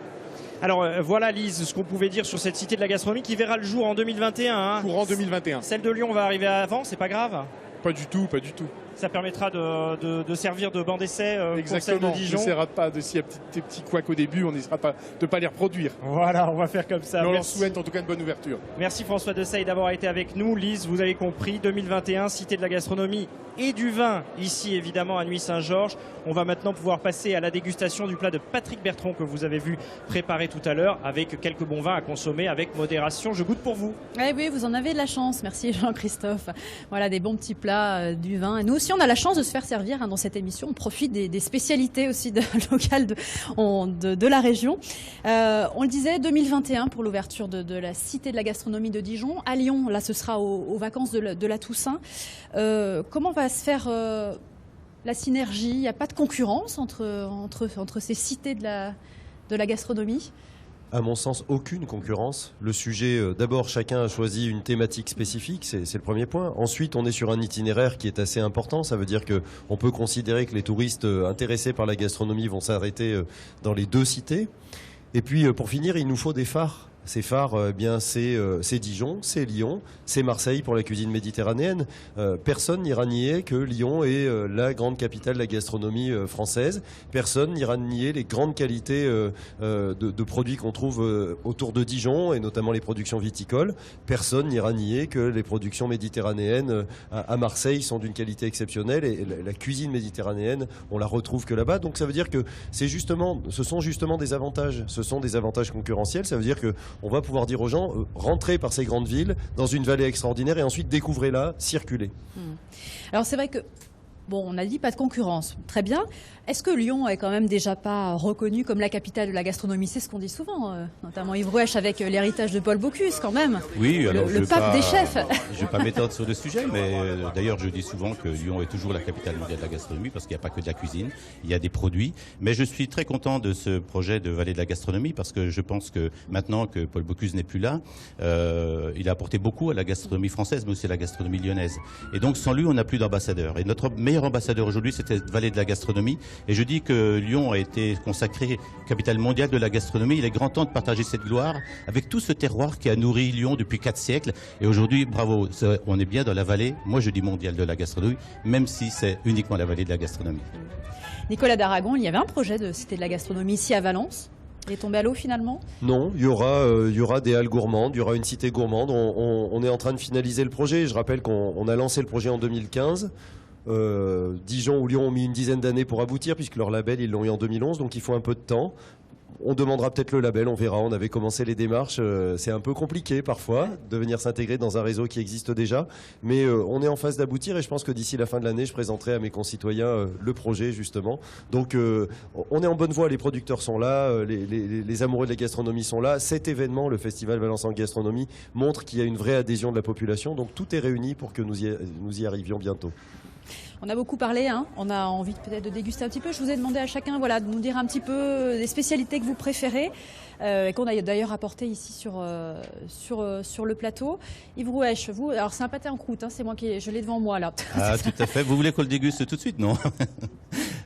Alors voilà Lise, ce qu'on pouvait dire sur cette cité de la gastronomie qui verra le jour en 2021. Courant 2021. Celle de Lyon va arriver avant, c'est pas grave ? Pas du tout, pas du tout. Ça permettra de servir de banc d'essai pour celle de Dijon. On n'essaiera pas s'il y a des petits couacs au début, on n'essaiera pas de pas les reproduire. Voilà, on va faire comme ça. Mais on leur souhaite en tout cas une bonne ouverture. Merci François Desailles d'avoir été avec nous. Lise, vous avez compris, 2021, cité de la gastronomie et du vin, ici évidemment à Nuit-Saint-Georges. On va maintenant pouvoir passer à la dégustation du plat de Patrick Bertrand que vous avez vu préparer tout à l'heure avec quelques bons vins à consommer avec modération. Je goûte pour vous. Oui, vous en avez de la chance. Merci Jean-Christophe. Voilà, des bons petits plats, du vin. Et nous aussi, on a la chance de se faire servir dans cette émission. On profite des spécialités aussi locales de la région. On le disait, 2021 pour l'ouverture de la cité de la gastronomie de Dijon. À Lyon, là, ce sera aux vacances de la Toussaint. Comment va se faire la synergie? Il n'y a pas de concurrence entre ces cités de la gastronomie? À mon sens, aucune concurrence. Le sujet, d'abord, chacun a choisi une thématique spécifique, c'est le premier point. Ensuite, on est sur un itinéraire qui est assez important. Ça veut dire qu'on peut considérer que les touristes intéressés par la gastronomie vont s'arrêter dans les 2 cités. Et puis pour finir, il nous faut des phares. Ces phares, c'est Dijon, c'est Lyon, c'est Marseille pour la cuisine méditerranéenne. Personne n'ira nier que Lyon est la grande capitale de la gastronomie française. Personne n'ira nier les grandes qualités de produits qu'on trouve autour de Dijon, et notamment les productions viticoles. Personne n'ira nier que les productions méditerranéennes à Marseille sont d'une qualité exceptionnelle, et la cuisine méditerranéenne, on la retrouve que là-bas. Donc ça veut dire que ce sont justement des avantages. Ce sont des avantages concurrentiels. Ça veut dire que on va pouvoir dire aux gens, rentrez par ces grandes villes, dans une vallée extraordinaire, et ensuite découvrez-la, circulez. Alors c'est vrai que, bon, on a dit pas de concurrence, très bien. Est-ce que Lyon est quand même déjà pas reconnu comme la capitale de la gastronomie? C'est ce qu'on dit souvent, notamment Yves Rouèche avec l'héritage de Paul Bocuse quand même. Oui, alors le pape des chefs. Je ne vais pas m'étendre sur le sujet, mais d'ailleurs je dis souvent que Lyon est toujours la capitale mondiale de la gastronomie, parce qu'il n'y a pas que de la cuisine, il y a des produits. Mais je suis très content de ce projet de Vallée de la gastronomie, parce que je pense que maintenant que Paul Bocuse n'est plus là, il a apporté beaucoup à la gastronomie française, mais aussi à la gastronomie lyonnaise. Et donc sans lui, on n'a plus d'ambassadeur. Et notre meilleur ambassadeur aujourd'hui, c'était Vallée de la gastronomie. Et je dis que Lyon a été consacrée capitale mondiale de la gastronomie. Il est grand temps de partager cette gloire avec tout ce terroir qui a nourri Lyon depuis 4 siècles. Et aujourd'hui, bravo, on est bien dans la vallée, moi je dis mondiale de la gastronomie, même si c'est uniquement la vallée de la gastronomie. Nicolas d'Aragon, il y avait un projet de cité de la gastronomie ici à Valence. Il est tombé à l'eau finalement? Non, il y aura des halles gourmandes, il y aura une cité gourmande. On est en train de finaliser le projet. Je rappelle qu'on a lancé le projet en 2015. Dijon ou Lyon ont mis une dizaine d'années pour aboutir, puisque leur label ils l'ont eu en 2011, donc il faut un peu de temps. On demandera peut-être le label, on verra. On avait commencé les démarches. C'est un peu compliqué parfois de venir s'intégrer dans un réseau qui existe déjà, mais on est en phase d'aboutir, et je pense que d'ici la fin de l'année, je présenterai à mes concitoyens le projet justement. Donc on est en bonne voie. Les producteurs sont là, les amoureux de la gastronomie sont là. Cet événement, le Festival Valence en gastronomie, montre qu'il y a une vraie adhésion de la population. Donc tout est réuni pour que nous y arrivions bientôt. On a beaucoup parlé, hein. On a envie peut-être de déguster un petit peu. Je vous ai demandé à chacun de nous dire un petit peu des spécialités que vous préférez, et qu'on a d'ailleurs apporté ici sur le plateau. Yves Rouèche, vous, alors c'est un pâté en croûte, hein, c'est moi je l'ai devant moi là. Ah tout à fait, vous voulez qu'on le déguste tout de suite, non?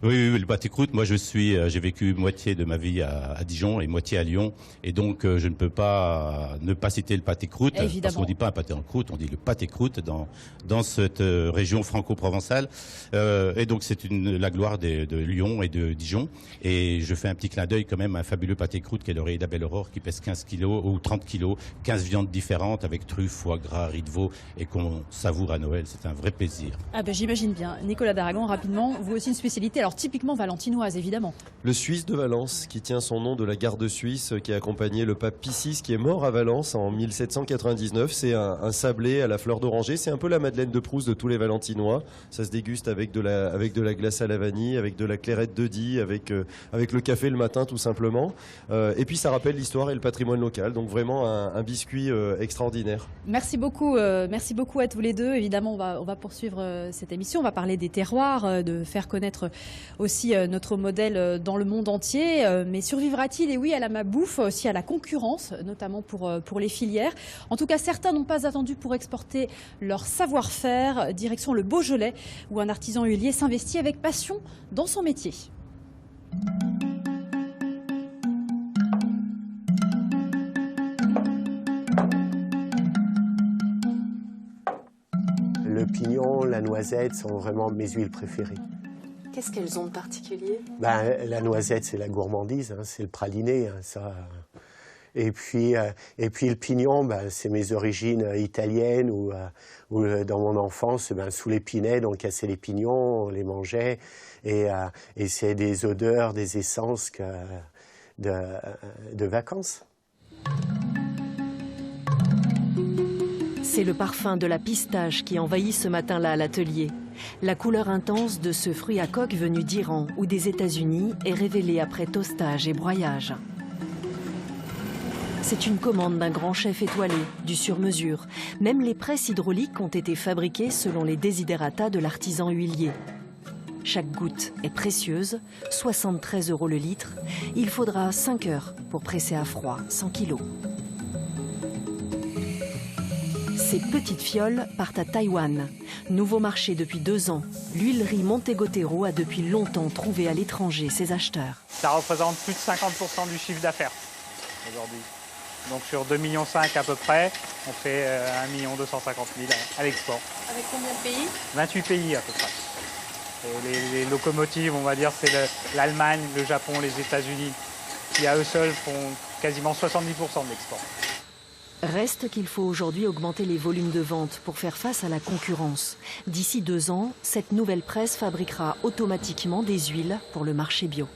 Oui, le pâté croûte, moi j'ai vécu moitié de ma vie à Dijon et moitié à Lyon, et donc je ne peux pas ne pas citer le pâté croûte, évidemment. Parce qu'on ne dit pas un pâté en croûte, on dit le pâté croûte dans cette région franco-provençale, et donc c'est la gloire de Lyon et de Dijon, et je fais un petit clin d'œil quand même à un fabuleux pâté croûte qui est l'oreille de la Belle Aurore, qui pèse 15 kilos ou 30 kilos, 15 viandes différentes avec truffes, foie gras, riz de veau, et qu'on savoure à Noël, c'est un vrai plaisir. Ah ben j'imagine bien. Nicolas d'Aragon, rapidement, vous aussi une spécialité, alors typiquement valentinoise évidemment. Le Suisse de Valence, qui tient son nom de la garde suisse qui a accompagné le pape Pie VI, qui est mort à Valence en 1799. C'est un sablé à la fleur d'oranger. C'est un peu la Madeleine de Proust de tous les Valentinois. Ça se déguste avec de la glace à la vanille, avec de la clairette de Die, avec le café le matin tout simplement. Et puis ça rappelle l'histoire et le patrimoine local. Donc vraiment un biscuit extraordinaire. Merci beaucoup à tous les deux. Évidemment, on va poursuivre cette émission. On va parler des terroirs, de faire connaître aussi notre modèle dans le monde entier. Mais survivra-t-il, et oui, à la malbouffe, aussi à la concurrence, notamment pour les filières. En tout cas, certains n'ont pas attendu pour exporter leur savoir-faire. Direction le Beaujolais, où un artisan huilier s'investit avec passion dans son métier. Le pignon, la noisette sont vraiment mes huiles préférées. Qu'est-ce qu'elles ont de particulier? La noisette, c'est la gourmandise, hein, c'est le praliné, hein, ça. Et puis le pignon, c'est mes origines italiennes, où dans mon enfance, sous l'épinay, on cassait les pignons, on les mangeait, et c'est des odeurs, des essences de vacances. C'est le parfum de la pistache qui envahit ce matin-là l'atelier. La couleur intense de ce fruit à coque venu d'Iran ou des États-Unis est révélée après tostage et broyage. C'est une commande d'un grand chef étoilé, du sur-mesure. Même les presses hydrauliques ont été fabriquées selon les desiderata de l'artisan huilier. Chaque goutte est précieuse, 73 € le litre. Il faudra 5 heures pour presser à froid 100 kilos. Ces petites fioles partent à Taïwan. Nouveau marché depuis 2 ans, l'huilerie Montegotero a depuis longtemps trouvé à l'étranger ses acheteurs. Ça représente plus de 50% du chiffre d'affaires. aujourd'hui. Donc sur 2,5 millions à peu près, on fait 1 250 000 à l'export. Avec combien de pays? 28 pays à peu près. Et les locomotives, on va dire, c'est l'Allemagne, le Japon, les États-Unis, qui à eux seuls font quasiment 70% de l'export. Reste qu'il faut aujourd'hui augmenter les volumes de vente pour faire face à la concurrence. D'ici 2 ans, cette nouvelle presse fabriquera automatiquement des huiles pour le marché bio.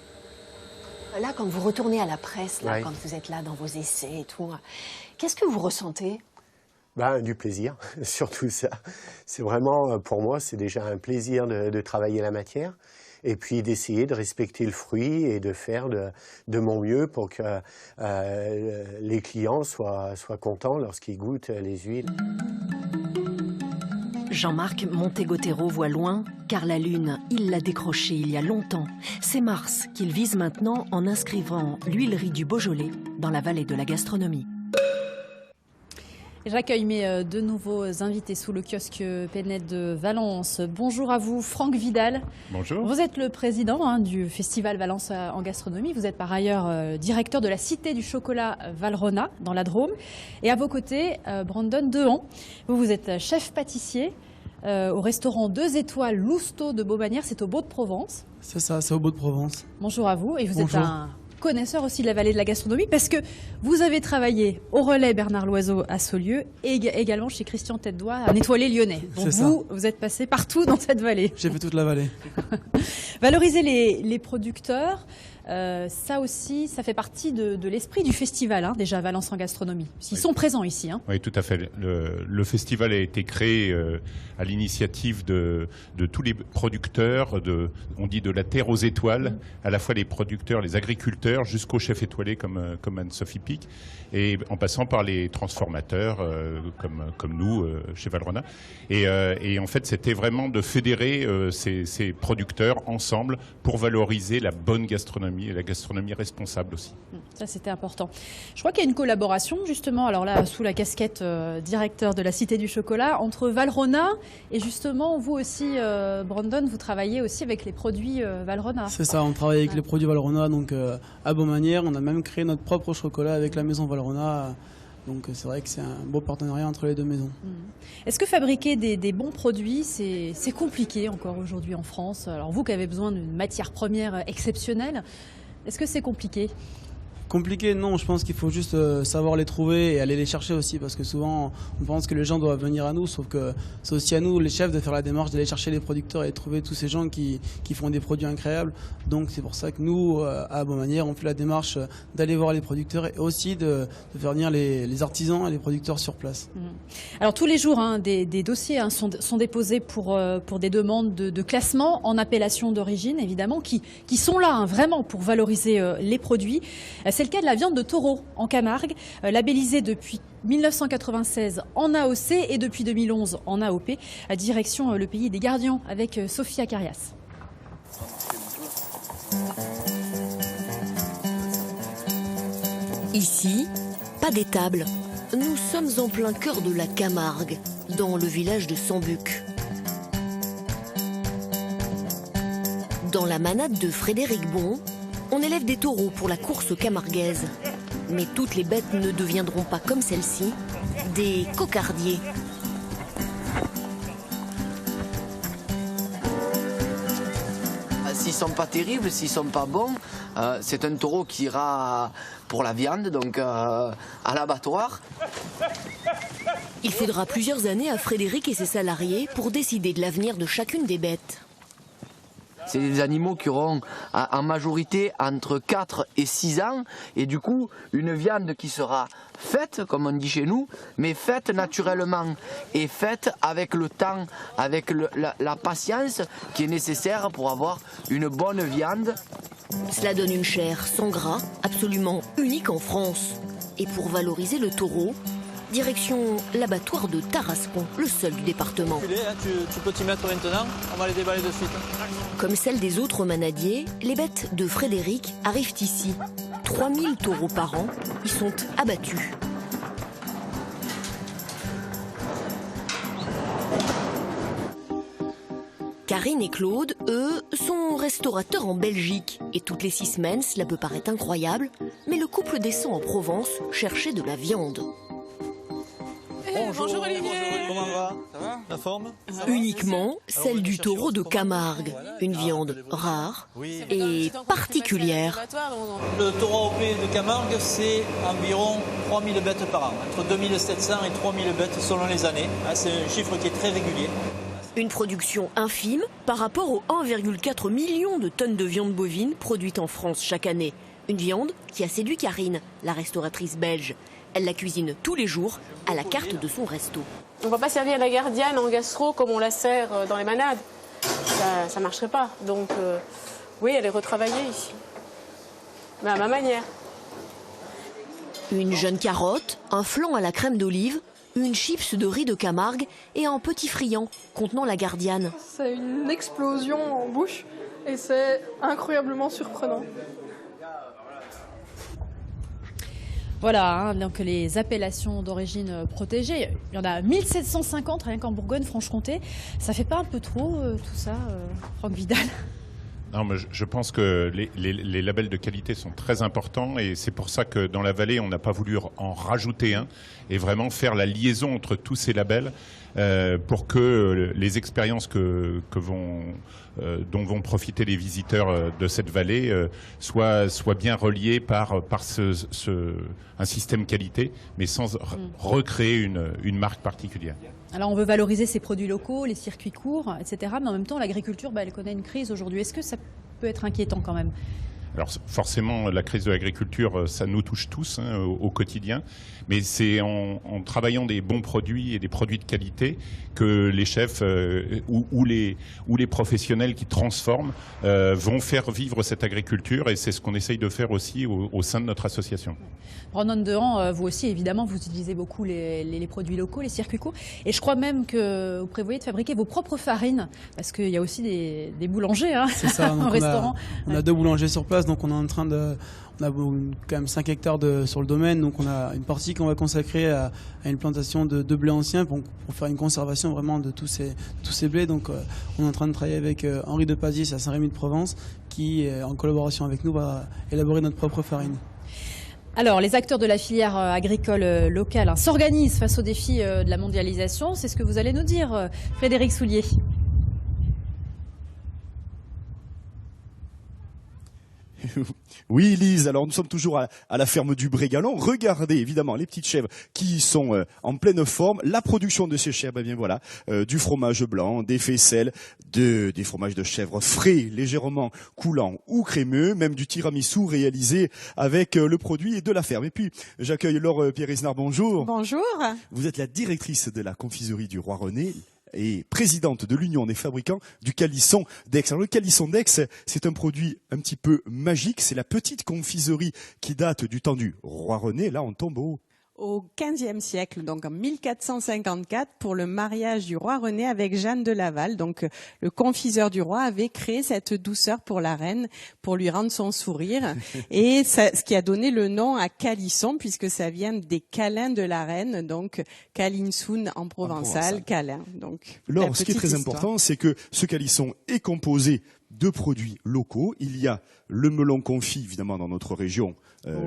Là, quand vous retournez à la presse, là, Oui. quand vous êtes là dans vos essais et tout, qu'est-ce que vous ressentez? Du plaisir, surtout ça. C'est vraiment, pour moi, c'est déjà un plaisir de travailler la matière. Et puis d'essayer de respecter le fruit et de faire de mon mieux pour que les clients soient contents lorsqu'ils goûtent les huiles. Jean-Marc Montegotero voit loin, car la Lune, il l'a décrochée il y a longtemps. C'est Mars qu'il vise maintenant en inscrivant l'huilerie du Beaujolais dans la vallée de la gastronomie. J'accueille mes 2 nouveaux invités sous le kiosque Pénède de Valence. Bonjour à vous, Franck Vidal. Bonjour. Vous êtes le président du Festival Valence en gastronomie. Vous êtes par ailleurs directeur de la Cité du chocolat Valrhona dans la Drôme. Et à vos côtés, Brandon Dehan. Vous êtes chef pâtissier au restaurant 2 étoiles Lousteau de Beaumanière. C'est au Beau-de-Provence. C'est ça, c'est au Beau-de-Provence. Bonjour à vous. Et vous Bonjour. êtes un connaisseur aussi de la vallée de la gastronomie, parce que vous avez travaillé au Relais Bernard Loiseau à Saulieu et également chez Christian Tête-Doigt à Étoilé Lyonnais. Donc vous êtes passé partout dans cette vallée. J'ai fait toute la vallée. Valoriser les producteurs, ça aussi, ça fait partie de l'esprit du festival, déjà Valence en gastronomie. Ils sont présents ici. Oui, tout à fait. Le festival a été créé à l'initiative de tous les producteurs, on dit de la terre aux étoiles, à la fois les producteurs, les agriculteurs, jusqu'aux chefs étoilés comme Anne-Sophie Pic, et en passant par les transformateurs comme nous chez Valrhona. Et en fait, c'était vraiment de fédérer ces producteurs ensemble pour valoriser la bonne gastronomie et la gastronomie responsable aussi. Ça, c'était important. Je crois qu'il y a une collaboration, justement, alors là, sous la casquette directeur de la Cité du Chocolat, entre Valrhona et justement, vous aussi, Brandon, vous travaillez aussi avec les produits Valrhona. C'est ça, on travaille avec les produits Valrhona, donc à Beaumanière. On a même créé notre propre chocolat avec la maison Valrhona. Donc c'est vrai que c'est un beau partenariat entre les 2 maisons. Est-ce que fabriquer des bons produits, c'est compliqué encore aujourd'hui en France? Alors vous qui avez besoin d'une matière première exceptionnelle, est-ce que c'est compliqué? Compliqué, non, je pense qu'il faut juste savoir les trouver et aller les chercher aussi, parce que souvent on pense que les gens doivent venir à nous, sauf que c'est aussi à nous, les chefs, de faire la démarche d'aller chercher les producteurs et de trouver tous ces gens qui font des produits incroyables. Donc c'est pour ça que nous, à Beaumanière, on fait la démarche d'aller voir les producteurs et aussi de faire venir les artisans et les producteurs sur place. Alors tous les jours, des dossiers sont déposés pour des demandes de classement en appellation d'origine, évidemment, qui sont là vraiment pour valoriser les produits. C'est le cas de la viande de taureau en Camargue, labellisée depuis 1996 en AOC et depuis 2011 en AOP, à direction le pays des Gardians avec Sophie Acarias. Ici, pas d'étable. Nous sommes en plein cœur de la Camargue, dans le village de Sambuc. Dans la manade de Frédéric Bon, on élève des taureaux pour la course camarguaise. Mais toutes les bêtes ne deviendront pas comme celle-ci, des cocardiers. S'ils sont pas terribles, s'ils sont pas bons, c'est un taureau qui ira pour la viande, donc à l'abattoir. Il faudra plusieurs années à Frédéric et ses salariés pour décider de l'avenir de chacune des bêtes. C'est des animaux qui auront en majorité entre 4 et 6 ans, et du coup une viande qui sera faite, comme on dit chez nous, mais faite naturellement et faite avec le temps, avec la patience qui est nécessaire pour avoir une bonne viande. Cela donne une chair sans gras, absolument unique en France. Et pour valoriser le taureau, direction l'abattoir de Tarascon, le seul du département. Tu peux t'y mettre maintenant, on va les déballer de suite. Comme celle des autres manadiers, les bêtes de Frédéric arrivent ici. 3000 taureaux par an y sont abattus. Karine et Claude, eux, sont restaurateurs en Belgique et toutes les 6 semaines, cela peut paraître incroyable, mais le couple descend en Provence chercher de la viande. Bonjour Olivier. Comment va? Ça va? La forme? Uniquement celle du taureau de Camargue, une viande rare et particulière. Le taureau OP de Camargue, c'est environ 3000 bêtes par an, entre 2700 et 3000 bêtes selon les années. C'est un chiffre qui est très régulier. Une production infime par rapport aux 1,4 million de tonnes de viande bovine produite en France chaque année. Une viande qui a séduit Karine, la restauratrice belge. Elle la cuisine tous les jours à la carte de son resto. On ne va pas servir la gardienne en gastro comme on la sert dans les manades. Ça ne marcherait pas. Donc oui, elle est retravaillée ici. Mais à ma manière. Une jeune carotte, un flan à la crème d'olive, une chips de riz de Camargue et un petit friand contenant la gardienne. C'est une explosion en bouche et c'est incroyablement surprenant. Voilà, donc les appellations d'origine protégée, il y en a 1750 rien qu'en Bourgogne-Franche-Comté. Ça fait pas un peu trop tout ça, Franck Vidal? Non, mais je pense que les labels de qualité sont très importants et c'est pour ça que dans la vallée, on n'a pas voulu en rajouter un et vraiment faire la liaison entre tous ces labels pour que les expériences dont vont profiter les visiteurs de cette vallée soient bien reliées par un système qualité, mais sans recréer une marque particulière. Alors on veut valoriser ces produits locaux, les circuits courts, etc. Mais en même temps, l'agriculture, elle connaît une crise aujourd'hui. Est-ce que ça peut être inquiétant quand même? Alors forcément, la crise de l'agriculture, ça nous touche tous au quotidien, mais c'est en travaillant des bons produits et des produits de qualité que les chefs ou les professionnels qui transforment vont faire vivre cette agriculture et c'est ce qu'on essaye de faire aussi au sein de notre association. Brandon Dehan, vous aussi, évidemment, vous utilisez beaucoup les produits locaux, les circuits courts. Et je crois même que vous prévoyez de fabriquer vos propres farines, parce qu'il y a aussi des boulangers C'est ça, en restaurant. On a 2 boulangers sur place, donc on est en train de... On a quand même 5 hectares sur le domaine, donc on a une partie qu'on va consacrer à une plantation de blé ancien pour faire une conservation vraiment de tous ces blés. Donc on est en train de travailler avec Henri de Pazies à Saint-Rémy-de-Provence qui, en collaboration avec nous, va élaborer notre propre farine. Alors, les acteurs de la filière agricole locale s'organisent face aux défis de la mondialisation. C'est ce que vous allez nous dire, Frédéric Soulier. Oui, Lise, alors nous sommes toujours à la ferme du Brégalon. Regardez évidemment les petites chèvres qui sont en pleine forme. La production de ces chèvres, eh bien voilà, du fromage blanc, des faisselles, des fromages de chèvre frais, légèrement coulants ou crémeux, même du tiramisu réalisé avec le produit de la ferme. Et puis, j'accueille Laure Pierre-Esnard, bonjour. Bonjour. Vous êtes la directrice de la confiserie du Roi René et présidente de l'Union des fabricants du Calisson d'Aix. Alors le Calisson d'Aix, c'est un produit un petit peu magique. C'est la petite confiserie qui date du temps du Roi René. Là, on tombe au XVe siècle, donc en 1454, pour le mariage du roi René avec Jeanne de Laval. Donc le confiseur du roi avait créé cette douceur pour la reine, pour lui rendre son sourire. Et ce qui a donné le nom à Calisson, puisque ça vient des câlins de la reine, donc Calinsoun en provençal, câlin. Donc, alors, ce qui est très important, c'est que ce Calisson est composé de produits locaux. Il y a le melon confit, évidemment, dans notre région.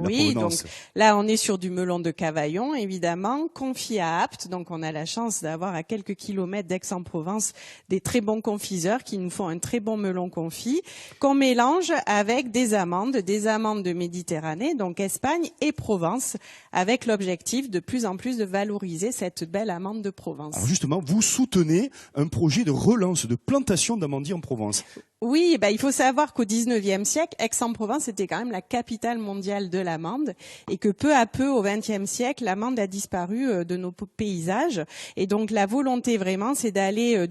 Oui, donc là, on est sur du melon de Cavaillon, évidemment, confit à Apt. Donc, on a la chance d'avoir à quelques kilomètres d'Aix-en-Provence des très bons confiseurs qui nous font un très bon melon confit qu'on mélange avec des amandes de Méditerranée, donc Espagne et Provence, avec l'objectif de plus en plus de valoriser cette belle amande de Provence. Alors justement, vous soutenez un projet de relance, de plantation d'amandiers en Provence. Oui, il faut savoir qu'au 19e siècle, Aix-en-Provence était quand même la capitale mondiale de l'amande et que peu à peu, au 20e siècle, l'amande a disparu de nos paysages. Et donc, la volonté vraiment, c'est d'aller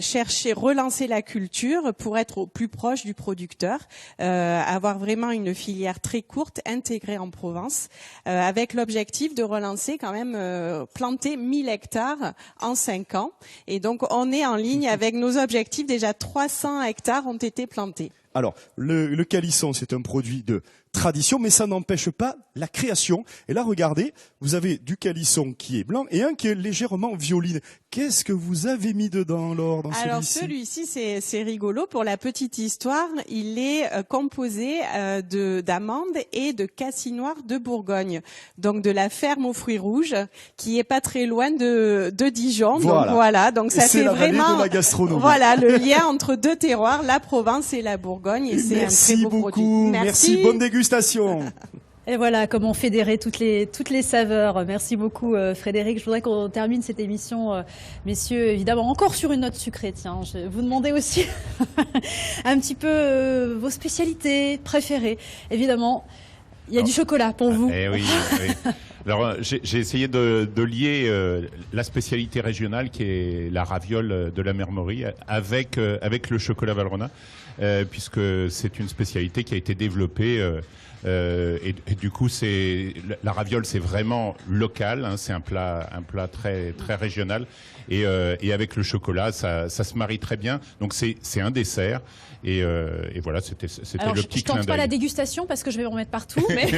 chercher, relancer la culture pour être au plus proche du producteur, avoir vraiment une filière très courte, intégrée en Provence, avec l'objectif de relancer quand même, planter 1000 hectares en 5 ans. Et donc, on est en ligne avec nos objectifs. Déjà 300 hectares ont été plantés. Alors, le Calisson, c'est un produit de tradition, mais ça n'empêche pas la création. Et là, regardez, vous avez du calisson qui est blanc et un qui est légèrement violine. Qu'est-ce que vous avez mis dedans, Laure, dans Alors celui-ci? c'est rigolo. Pour la petite histoire, il est composé d'amandes et de cassis noir de Bourgogne, donc de la ferme aux fruits rouges, qui est pas très loin de Dijon. Donc ça fait vraiment de la gastronomie. Voilà le lien entre deux terroirs, la Provence et la Bourgogne, et c'est un très beau produit. Merci, bonne dégustation. Et voilà comment fédérer toutes les saveurs. Merci beaucoup Frédéric. Je voudrais qu'on termine cette émission, messieurs, évidemment encore sur une note sucrée. Tiens, je vais vous demander aussi un petit peu vos spécialités préférées. Évidemment, il y a du chocolat pour vous. Oui. Alors j'ai essayé de lier la spécialité régionale qui est la raviole de la Mermerie avec le chocolat Valrhona, puisque c'est une spécialité qui a été développée. Et du coup, la raviole, c'est vraiment local. Hein, c'est un plat très très régional. Et avec le chocolat, ça se marie très bien. Donc c'est un dessert. Et voilà, c'était le petit clin d'œil. Je tente pas la dégustation parce que je vais en mettre partout, mais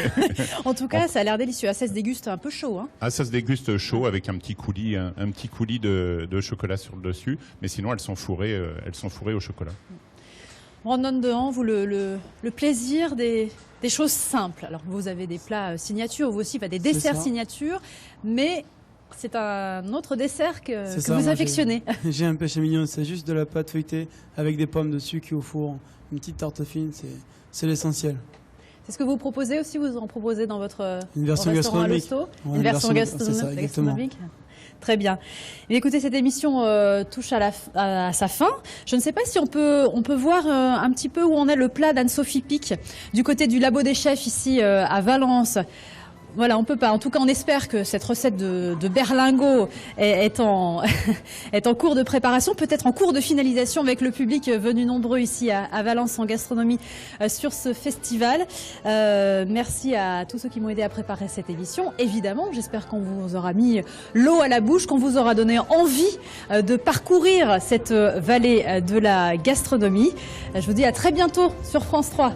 en tout cas, ça a l'air délicieux. Ah, ça se déguste un peu chaud. Hein. Ah, ça se déguste chaud avec un petit coulis de chocolat sur le dessus. Mais sinon, elles sont fourrées au chocolat. Brandon Dehan, vous le plaisir des choses simples. Alors vous avez des plats signatures, vous aussi, des desserts signatures, mais c'est un autre dessert que vous affectionnez. J'ai un péché mignon, c'est juste de la pâte feuilletée avec des pommes dessus cuites au four, une petite tarte fine, c'est l'essentiel. C'est ce que vous proposez aussi, vous en proposez dans votre version gastronomique. Une version gastronomique. Très bien. Et écoutez, cette émission touche à sa fin. Je ne sais pas si on peut voir un petit peu où en est le plat d'Anne-Sophie Pic du côté du Labo des Chefs ici à Valence. Voilà, on peut pas. En tout cas, on espère que cette recette de berlingot est en cours de préparation, peut-être en cours de finalisation avec le public venu nombreux ici à Valence en gastronomie sur ce festival. Merci à tous ceux qui m'ont aidé à préparer cette émission. Évidemment, j'espère qu'on vous aura mis l'eau à la bouche, qu'on vous aura donné envie de parcourir cette vallée de la gastronomie. Je vous dis à très bientôt sur France 3.